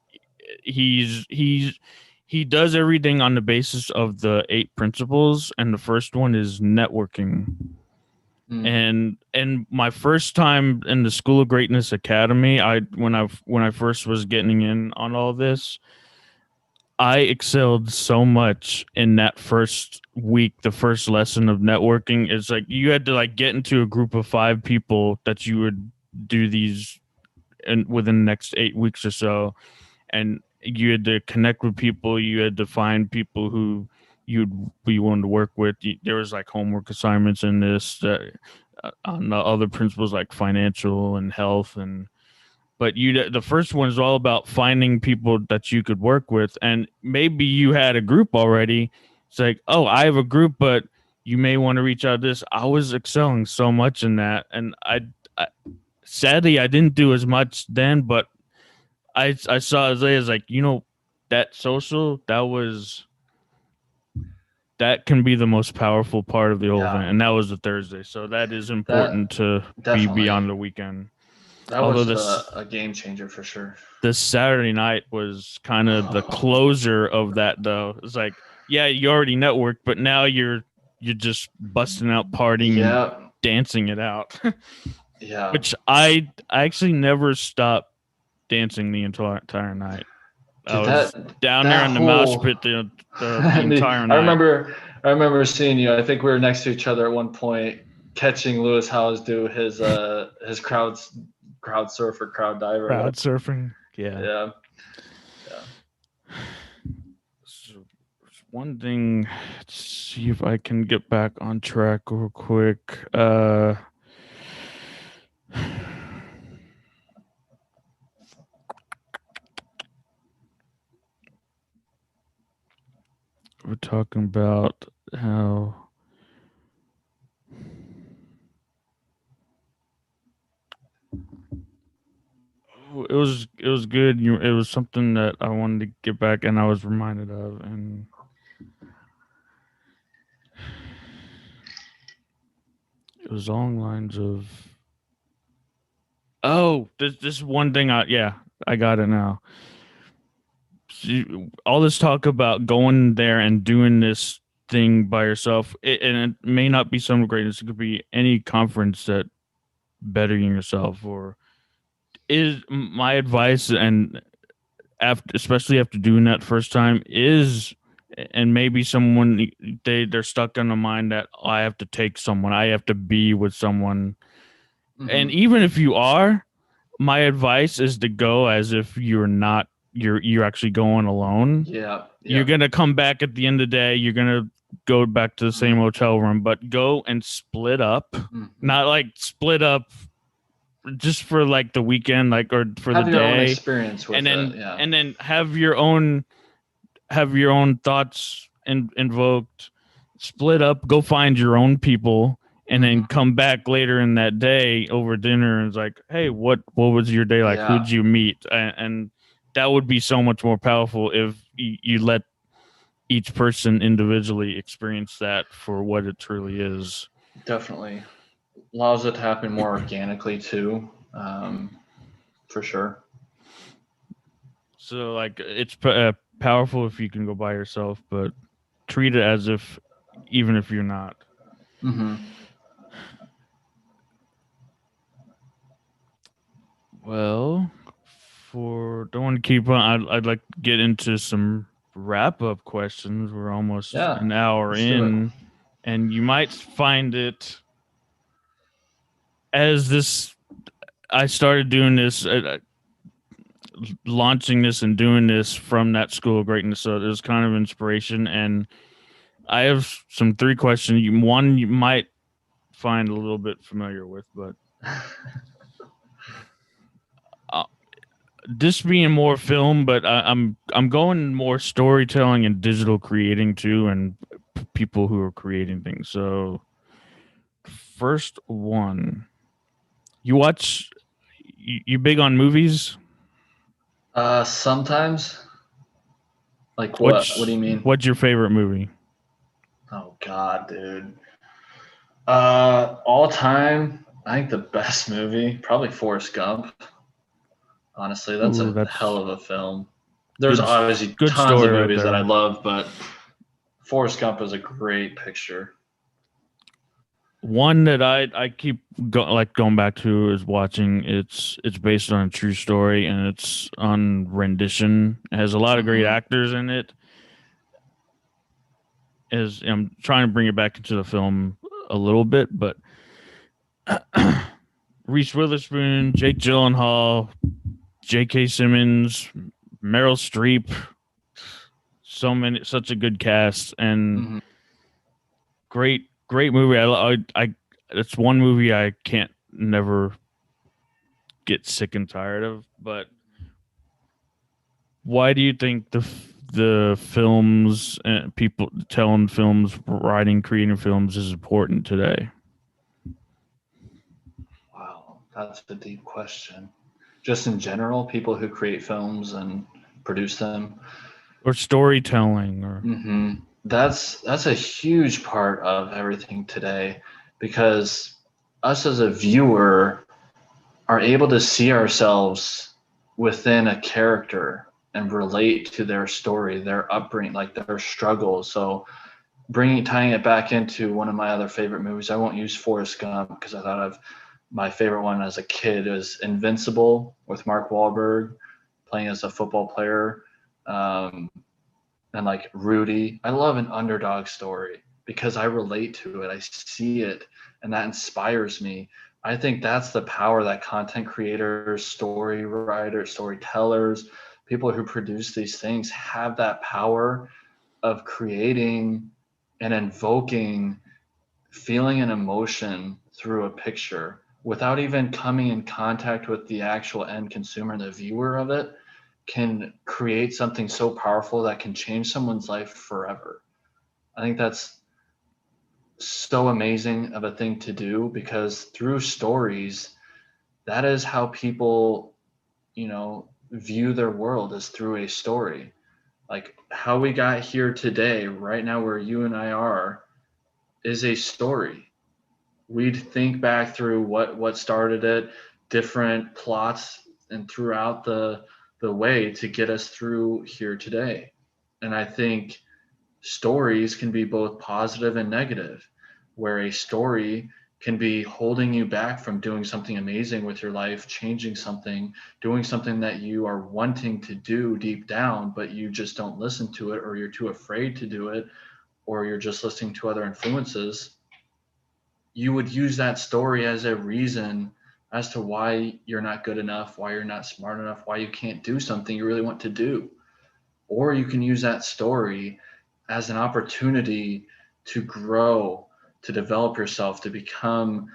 he does everything on the basis of the 8 principles, and the first one is networking. Mm-hmm. And my first time in the School of Greatness Academy, when I first was getting in on all this, I excelled so much in that first week, the first lesson of networking. It's like you had to like get into a group of 5 people that you would do these and within the next 8 weeks or so, and you had to connect with people. You had to find people who you'd be willing to work with. There was like homework assignments in this on the other principles like financial and health, and but the first one is all about finding people that you could work with, and maybe you had a group already. It's like, oh, I have a group, but you may want to reach out to this. I was excelling so much in that, and I sadly I didn't do as much then, but I saw Isaiah's like, that social, that can be the most powerful part of the whole Yeah, event, and that was a Thursday, so that is that important to be definitely beyond the weekend. that Although was this a game changer for sure. this Saturday night was kind of the closer of that, though. It's like, yeah, you already networked, but now you're just busting out, partying and Yeah, dancing it out. yeah, Which I actually never stopped dancing the entire night. I dude. was down there That in the mosh whole pit the entire I night. remember seeing you. I think we were next to each other at one point, catching Lewis Howes do his crowd surf or crowd dive or whatever. Crowd surfing. Yeah. Yeah, yeah. So, one thing, let's see if I can get back on track real quick. We're talking about how it was good. It was something that I wanted to get back, and I was reminded of, and it was along lines of, oh, this one thing. I got it now. All this talk about going there and doing this thing by yourself, and it may not be some greatness. It could be any conference that bettering yourself, or is my advice. And especially after doing that first time, is, and maybe someone, they're stuck in the mind that, oh, I have to take someone, I have to be with someone. And Hmm. even if you are, my advice is to go as if you're not, you're actually going alone. Yeah, You're yeah. gonna come back at the end of the day, you're gonna go back to the same Hmm. hotel room, but go and split up. Hmm. Not like split up just for like the weekend, like, or for the Have your own day, experience and with it. then Yeah. and then have your own, have your own thoughts invoked, split up, go find your own people, and then come back later in that day over dinner and it's like, hey, what was your day like? Yeah, Who'd you meet? And that would be so much more powerful if you let each person individually experience that for what it truly is. definitely allows it to happen more organically too, for sure. So like it's powerful if you can go by yourself, but treat it as if even if you're not. Mm-hmm. Well, for don't want to keep on. I'd like to get into some wrap up questions. We're almost Yeah, an hour let's do it. in, and you might find it as this. I started doing this, launching this, and doing this from that school of greatness. So it was kind of inspiration, and I have some three questions. One you might find a little bit familiar with, but uh, this being more film, but I'm going more storytelling and digital creating too, and people who are creating things. So first one, you watch, you big on movies? Sometimes, like what? What do What's you mean? what's your favorite movie? Oh God, dude. All time, I think the best movie, probably Forrest Gump. Honestly, that's Ooh, a hell that's of a film. There's good. obviously Good tons of story right movies that I there. love, but Forrest Gump is a great picture. One that I keep going back to is watching. It's based on a true story and it's on rendition. It has a lot of great Mm-hmm. actors in it. Is I'm trying to bring it back into the film a little bit, but Reese Witherspoon, Jake Gyllenhaal, J.K. Simmons, Meryl Streep, such a good cast and Mm-hmm. great movie. I it's one movie I can't never get sick and tired of. But why do you think the films and people telling films, writing, creating films is important today? Wow, that's a deep question. Just in general, people who create films and produce them. Or storytelling or Mm-hmm. That's a huge part of everything today, because us as a viewer are able to see ourselves within a character and relate to their story, their upbringing, like their struggles. So tying it back into one of my other favorite movies, I won't use Forrest Gump because I thought of my favorite one as a kid is Invincible with Mark Wahlberg playing as a football player. Um, and like Rudy. I love an underdog story because I relate to it. I see it and that inspires me. I think that's the power that content creators, story writers, storytellers, people who produce these things have, that power of creating and invoking feeling and emotion through a picture without even coming in contact with the actual end consumer, the viewer of it, can create something so powerful that can change someone's life forever. I think that's so amazing of a thing to do, because through stories, that is how people, view their world, is through a story. Like how we got here today, right now where you and I are, is a story. We'd think back through what started it, different plots, and throughout the way to get us through here today. And I think stories can be both positive and negative, where a story can be holding you back from doing something amazing with your life, changing something, doing something that you are wanting to do deep down, but you just don't listen to it, or you're too afraid to do it, or you're just listening to other influences. You would use that story as a reason as to why you're not good enough, why you're not smart enough, why you can't do something you really want to do. Or you can use that story as an opportunity to grow, to develop yourself, to become,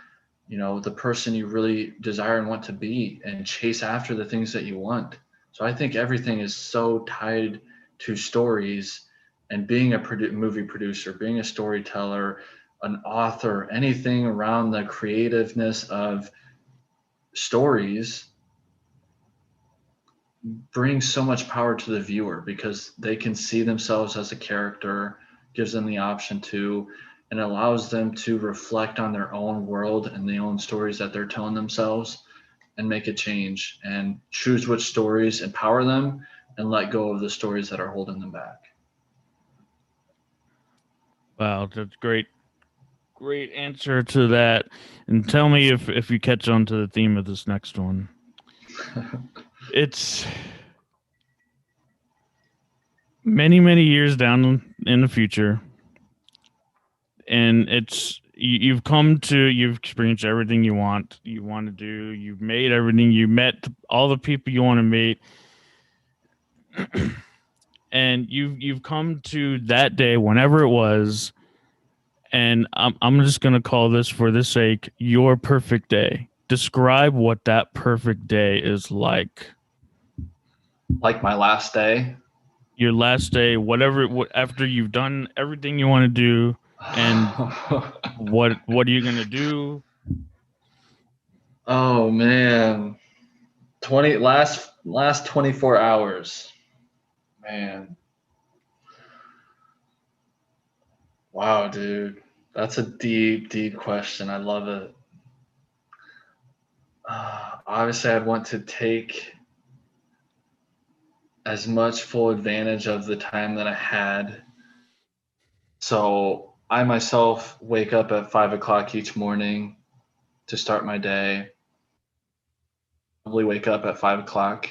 the person you really desire and want to be, and chase after the things that you want. So I think everything is so tied to stories, and being a movie producer, being a storyteller, an author, anything around the creativeness of stories brings so much power to the viewer because they can see themselves as a character, gives them the option to, and allows them to reflect on their own world and the own stories that they're telling themselves and make a change and choose which stories empower them and let go of the stories that are holding them back. Wow, that's great. Great answer to that. And tell me if you catch on to the theme of this next one. It's many years down in the future, and you've come to, you've experienced everything you want to do, you've made everything, you met all the people you want to meet, and you've come to that day, whenever it was, and I'm just gonna call this, for this sake, your perfect day. Describe what that perfect day is like. Like my last day. Your last day, whatever, after you've done everything you want to do, and what are you gonna do? Oh man. 20 last 24 hours. Man. Wow, dude. That's a deep question. I love it. Obviously, I'd want to take as much full advantage of the time that I had. So I myself wake up at 5 o'clock each morning to start my day. Probably wake up at 5 o'clock,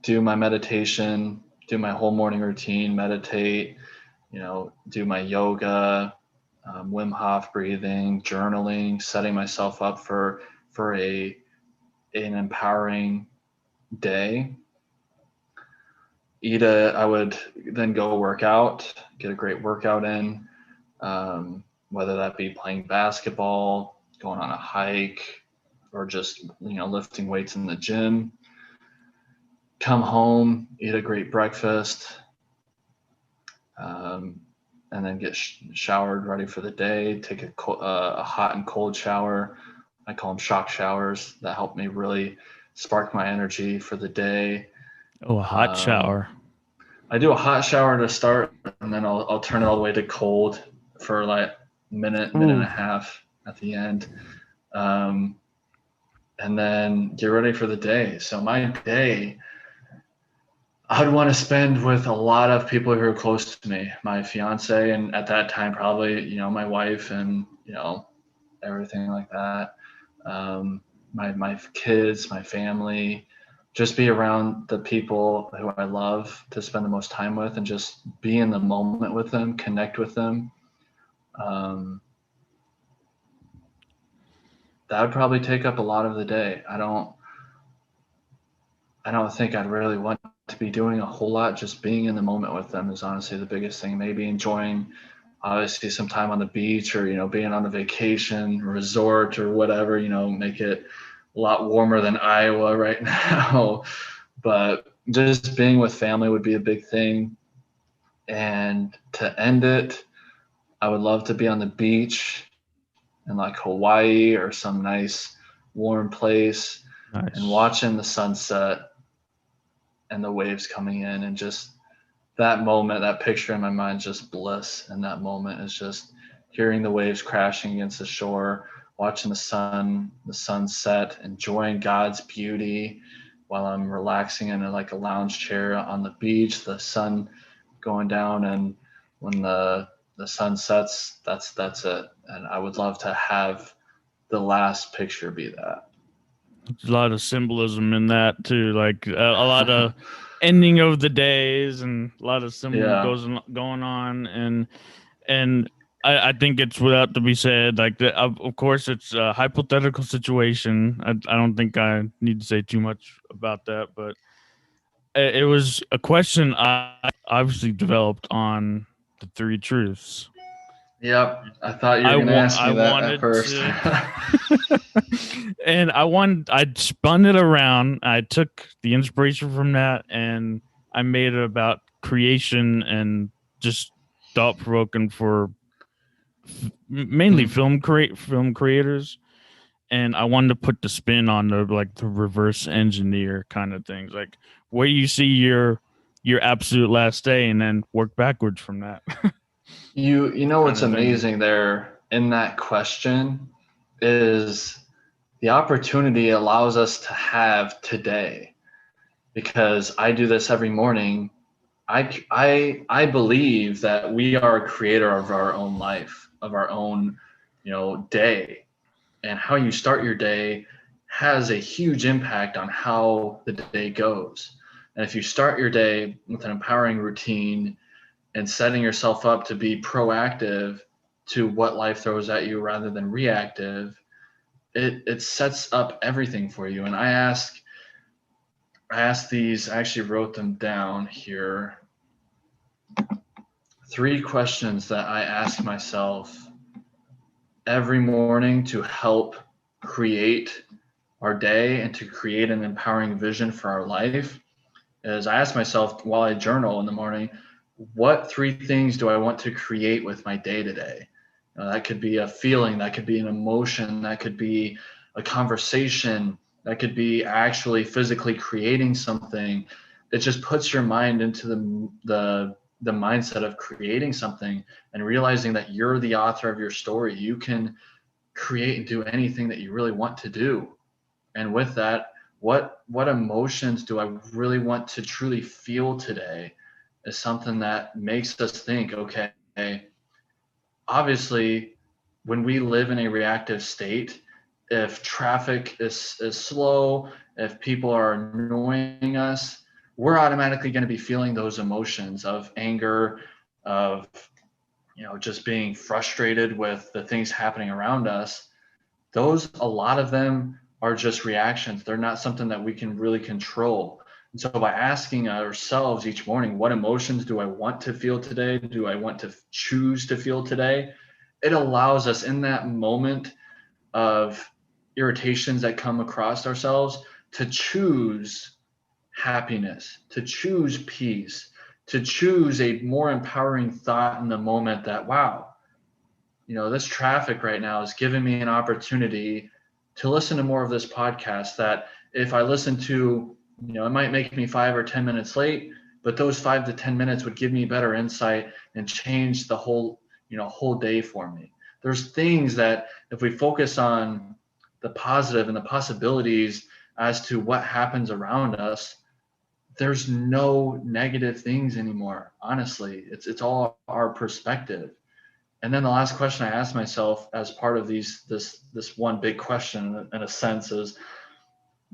do my meditation, do my whole morning routine, meditate, do my yoga, Wim Hof breathing, journaling, setting myself up for an empowering day. I would then go work out, get a great workout in, whether that be playing basketball, going on a hike, or just lifting weights in the gym. Come home, eat a great breakfast, and then get showered, ready for the day. Take a hot and cold shower. I call them shock showers. That help me really spark my energy for the day. Oh, a hot shower. I do a hot shower to start, and then I'll turn it all the way to cold for like minute and a half at the end, and then get ready for the day. So my day, I'd want to spend with a lot of people who are close to me, my fiance, and at that time probably my wife, and everything like that. My kids, my family, just be around the people who I love to spend the most time with, and just be in the moment with them, connect with them. That would probably take up a lot of the day. I don't think I'd really want to be doing a whole lot. Just being in the moment with them is honestly the biggest thing. Maybe enjoying, obviously, some time on the beach, or being on a vacation resort or whatever. Make it a lot warmer than Iowa right now. But just being with family would be a big thing. And to end it, I would love to be on the beach in like Hawaii or some nice warm place, Nice. and watching the sunset and the waves coming in, and just that moment, that picture in my mind, just bliss. And that moment is just hearing the waves crashing against the shore, watching the sunset, enjoying God's beauty while I'm relaxing in like a lounge chair on the beach, the sun going down, and when the sun sets, that's it. And I would love to have the last picture be that. There's a lot of symbolism in that too, like a lot of ending of the days, and a lot of symbol Yeah. going on, and I think it's without to be said, like of course it's a hypothetical situation. I don't think I need to say too much about that, but it was a question I obviously developed on the three truths. Yep. I thought you were going to ask I me that at wanted first. to, and I spun it around. I took the inspiration from that, and I made it about creation and just thought provoking for mainly Mhm. film creators, and I wanted to put the spin on the reverse engineer kind of things, like where you see your absolute last day, and then work backwards from that. You know Kind what's of thing. amazing there in that question is the opportunity allows us to have today, because I do this every morning. I believe that we are a creator of our own life, of our own, day, and how you start your day has a huge impact on how the day goes. And if you start your day with an empowering routine and setting yourself up to be proactive to what life throws at you rather than reactive, it sets up everything for you. And I asked these, I actually wrote them down here. 3 questions that I ask myself every morning to help create our day and to create an empowering vision for our life is I ask myself while I journal in the morning, what 3 things do I want to create with my day today? That could be a feeling, that could be an emotion, that could be a conversation, that could be actually physically creating something. It just puts your mind into the mindset of creating something and realizing that you're the author of your story. You can create and do anything that you really want to do. And with that, what emotions do I really want to truly feel today is something that makes us think, okay, obviously when we live in a reactive state, if traffic is slow, if people are annoying us, we're automatically going to be feeling those emotions of anger, of just being frustrated with the things happening around us. Those, a lot of them are just reactions. They're not something that we can really control. And so by asking ourselves each morning, what emotions do I want to feel today? Do I want to choose to feel today? It allows us in that moment of irritations that come across ourselves to choose happiness, to choose peace, to choose a more empowering thought in the moment that, wow, this traffic right now is giving me an opportunity to listen to more of this podcast that if I listen to, it might make me 5 or 10 minutes late, but those 5 to 10 minutes would give me better insight and change the whole day for me. There's things that if we focus on the positive and the possibilities as to what happens around us, there's no negative things anymore. Honestly, it's all our perspective. And then the last question I asked myself as part of this one big question in a sense is,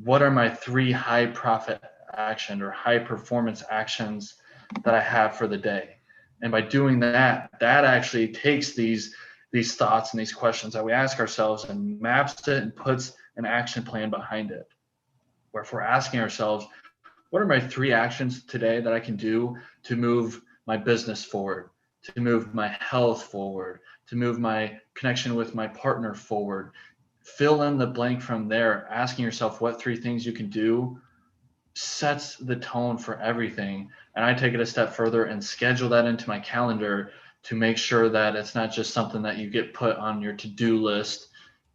what are my 3 high profit action or high performance actions that I have for the day? And by doing that, that actually takes these thoughts and these questions that we ask ourselves and maps it and puts an action plan behind it. Where if we're asking ourselves, what are my 3 actions today that I can do to move my business forward, to move my health forward, to move my connection with my partner forward? Fill in the blank from there. Asking yourself what 3 things you can do sets the tone for everything. And I take it a step further and schedule that into my calendar to make sure that it's not just something that you get put on your to-do list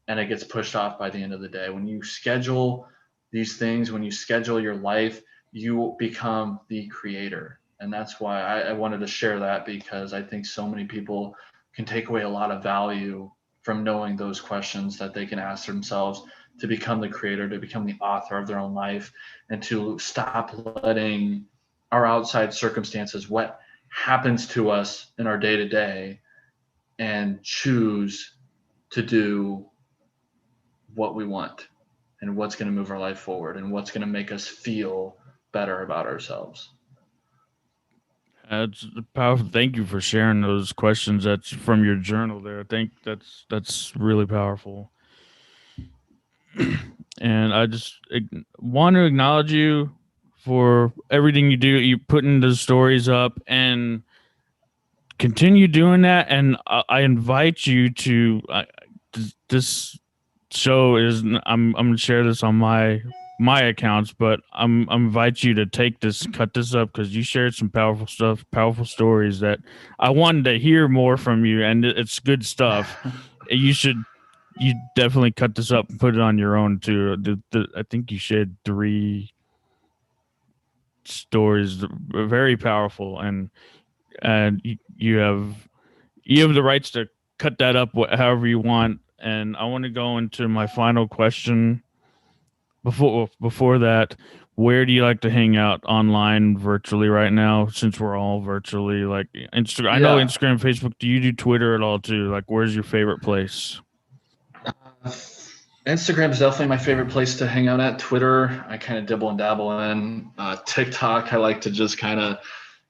and it gets pushed off by the end of the day. When you schedule these things, when you schedule your life, you become the creator. And that's why I wanted to share that, because I think so many people can take away a lot of value from knowing those questions that they can ask themselves to become the creator, to become the author of their own life, and to stop letting our outside circumstances, what happens to us in our day to day, and choose to do what we want and what's going to move our life forward and what's going to make us feel better about ourselves. It's powerful. Thank you for sharing those questions. That's from your journal there. I think that's really powerful. And I just want to acknowledge you for everything you do. You putting the stories up and continue doing that. And I invite you to this show is I'm gonna share this on my accounts, but I invite you to take this, cut this up because you shared some powerful stuff, powerful stories that I wanted to hear more from you, and it's good stuff. You should you definitely cut this up and put it on your own too. I think you shared three stories, very powerful, and you have the rights to cut that up however you want. And I want to go into my final question. Before that, where do you like to hang out online virtually right now? Since we're all virtually, like Instagram, I know Yeah. Instagram, Facebook. Do you do Twitter at all too? Like, where's your favorite place? Instagram is definitely my favorite place to hang out at. Twitter, I kind of dibble and dabble in. TikTok, I like to just kind of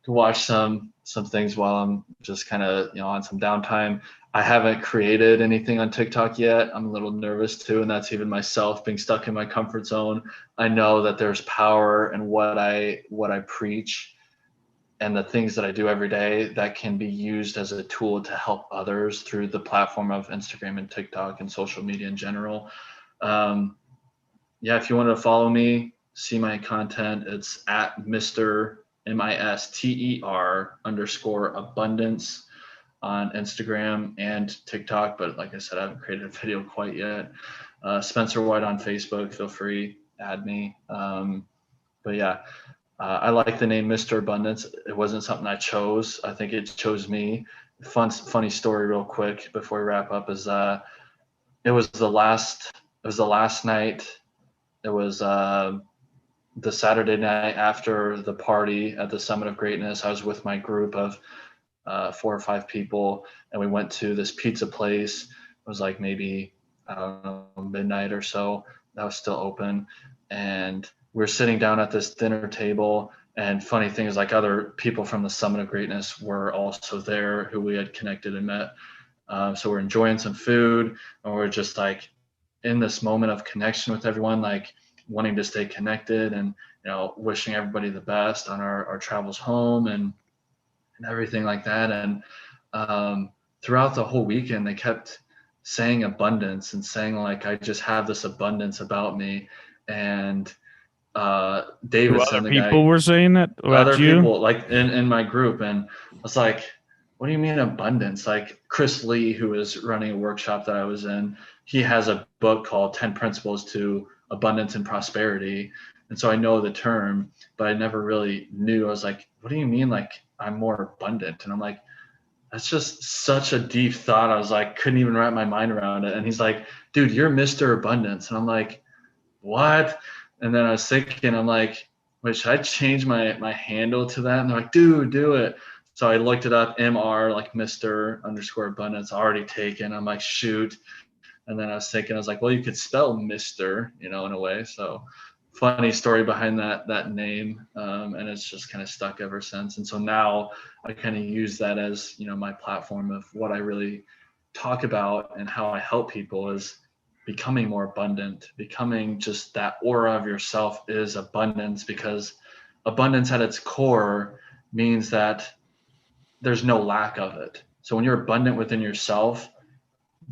watch some things while I'm just kind of on some downtime. I haven't created anything on TikTok yet. I'm a little nervous too, and that's even myself being stuck in my comfort zone. I know that there's power in what I preach and the things that I do every day that can be used as a tool to help others through the platform of Instagram and TikTok and social media in general. Um, yeah, if you want to follow me, see my content, it's at Mr. Mister underscore abundance on Instagram and TikTok. But like I said, I haven't created a video quite yet. Spencer White on Facebook, feel free, add me. But yeah, I like the name Mr. Abundance. It wasn't something I chose. I think it chose me. Funny story, real quick, before we wrap up, is it was the last. It was the last night. It was the Saturday night after the party at the Summit of Greatness. I was with my group of 4 or 5 people, and we went to this pizza place. It was like maybe, I don't know, midnight or so. That was still open, and we were sitting down at this dinner table. And funny thing is, like, other people from the Summit of Greatness were also there who we had connected and met. So we're enjoying some food, and we're just like in this moment of connection with everyone, like wanting to stay connected, and wishing everybody the best on our travels home, and everything like that. And throughout the whole weekend, they kept saying abundance and saying, like, I just have this abundance about me. And Two other Davidson, the people guy, were saying that about other you. people, like in my group, and I was like, what do you mean abundance? Like Chris Lee, who was running a workshop that I was in, he has a book called 10 Principles to Abundance and Prosperity. And so I know the term, but I never really knew. I was like, what do you mean, like, I'm more abundant? And I'm like, that's just such a deep thought. I was like, couldn't even wrap my mind around it. And he's like, dude, you're Mr. Abundance. And I'm like, what? And then I was thinking, I'm like, wait, should I change my handle to that? And they're like, dude, do it. So I looked it up, MR, like Mr. underscore abundance, already taken. I'm like, shoot. And then I was thinking, I was like, well, you could spell Mr., in a way. So funny story behind that name. And it's just kind of stuck ever since. And so now I kind of use that as, my platform of what I really talk about and how I help people is becoming more abundant, becoming just that aura of yourself is abundance, because abundance at its core means that there's no lack of it. So when you're abundant within yourself,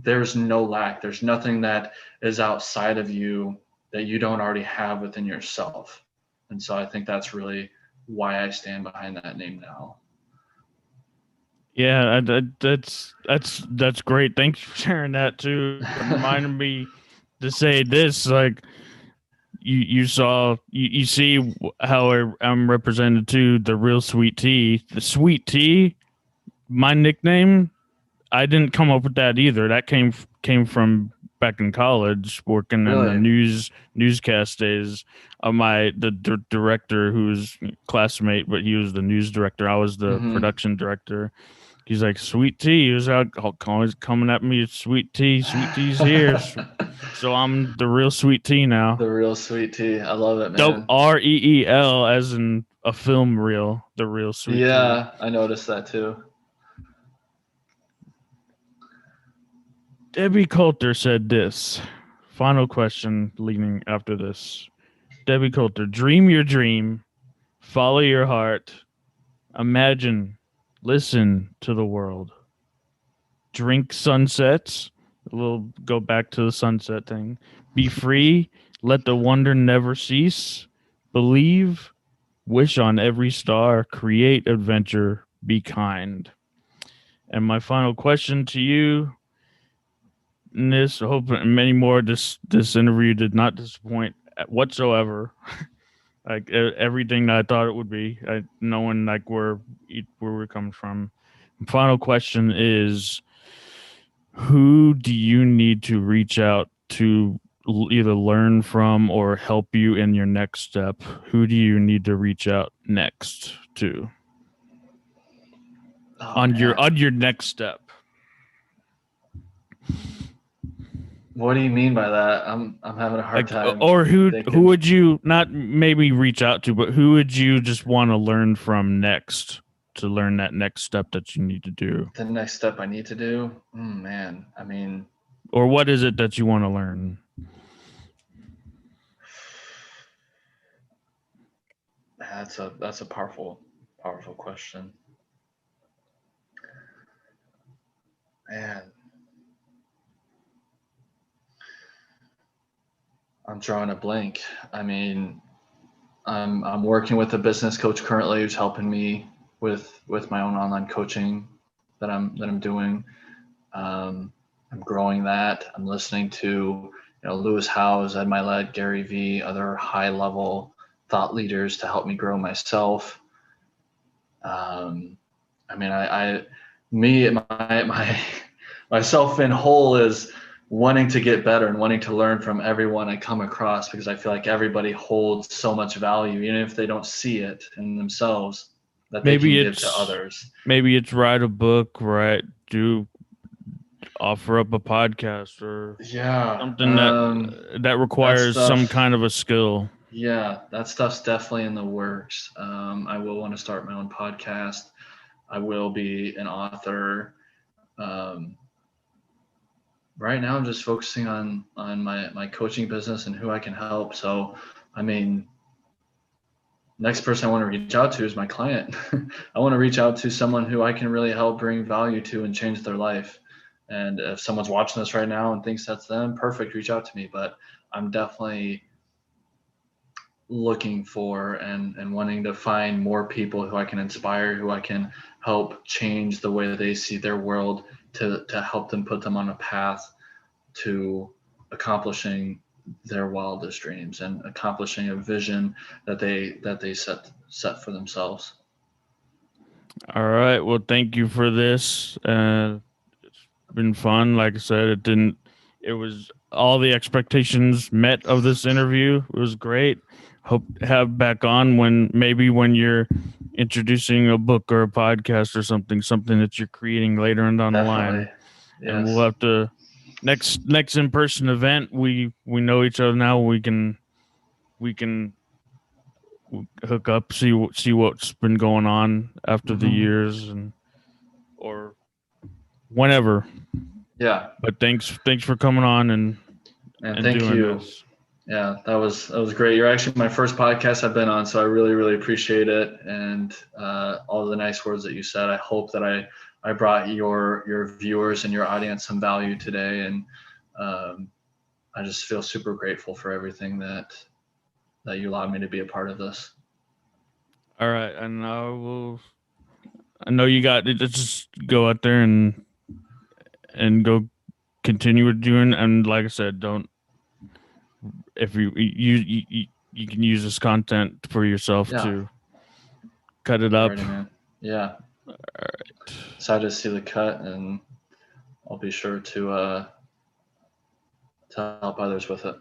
there's no lack. There's nothing that is outside of you that you don't already have within yourself. And so I think that's really why I stand behind that name now. Yeah, that's great. Thanks for sharing that too. It reminded me to say this, like you see how I'm represented too. The real sweet tea, the sweet tea. My nickname, I didn't come up with that either. That came from back in college, working in the Really? newscast days. The director, who's classmate, but he was the news director. I was the Mm-hmm. production director. He's like, sweet tea. He was out always coming at me, sweet tea. Sweet tea's here. So I'm the real sweet tea now. The real sweet tea. I love it, Dope man. REEL, as in a film reel. The real sweet tea. Yeah, I noticed that too. Debbie Coulter said this. Final question leading after this. Debbie Coulter, dream your dream, follow your heart, imagine, listen to the world. Drink sunsets. We'll go back to the sunset thing. Be free, Let the wonder never cease. Believe, wish on every star, create adventure, be kind. And my final question to you, this, hope and many more. This interview did not disappoint whatsoever. Like everything that I thought it would be. Knowing like where we're coming from. Final question is: who do you need to reach out to either learn from or help you in your next step? Who do you need to reach out next to Oh man, on your next step? what do you mean by that? I'm having a hard Like, time or who thinking. would you not maybe reach out to, but who would you just want to learn from next to learn that next step that you need to do? The next step I need to do, man. I mean, Or what is it that you want to learn? that's a powerful question, man. I'm drawing a blank. I mean, I'm working with a business coach currently who's helping me with my own online coaching that I'm doing. I'm growing that. I'm listening to Lewis Howes, Ed Milet, Gary Vee, other high level thought leaders to help me grow myself. Um, I mean, me, my myself in whole is wanting to get better and wanting to learn from everyone I come across, because I feel like everybody holds so much value, even if they don't see it in themselves, that they can Maybe give to it's others. write a book, right? Do offer up a podcast or Yeah, something that that requires some stuff. kind of a skill. Yeah, that stuff's definitely in the works. I will want to start my own podcast. I will be an author. Um, right now I'm just focusing on my coaching business and who I can help. So, I mean, next person I want to reach out to is my client. I want to reach out to someone who I can really help bring value to and change their life. And if someone's watching this right now and thinks that's them, perfect, reach out to me. But I'm definitely looking for and wanting to find more people who I can inspire, who I can help change the way that they see their world, to help them, put them on a path to accomplishing their wildest dreams and accomplishing a vision that they set for themselves. All right. Well, thank you for this. It's been fun. Like I said, it didn't. It was all the expectations met of this interview. It was great. Hope to have back on when you're introducing a book or a podcast or something that you're creating later and down the line. Definitely. And we'll Yes. have to next in person event. We know each other now. We can hook up, see what's been going on after the Hmm. years and or whenever. Yeah. But thanks for coming on And and thank doing you. this. Yeah, that was great. You're actually my first podcast I've been on, so I really really appreciate it, and all the nice words that you said. I hope that I brought your viewers and your audience some value today, and um, I just feel super grateful for everything that you allowed me to be a part of this. All right, and I know you got it. Just go out there and go continue with doing. And like I said, don't if you can use this content for yourself Yeah, to cut it up. already, man. Yeah, All right. excited to see the cut, and I'll be sure to help others with it.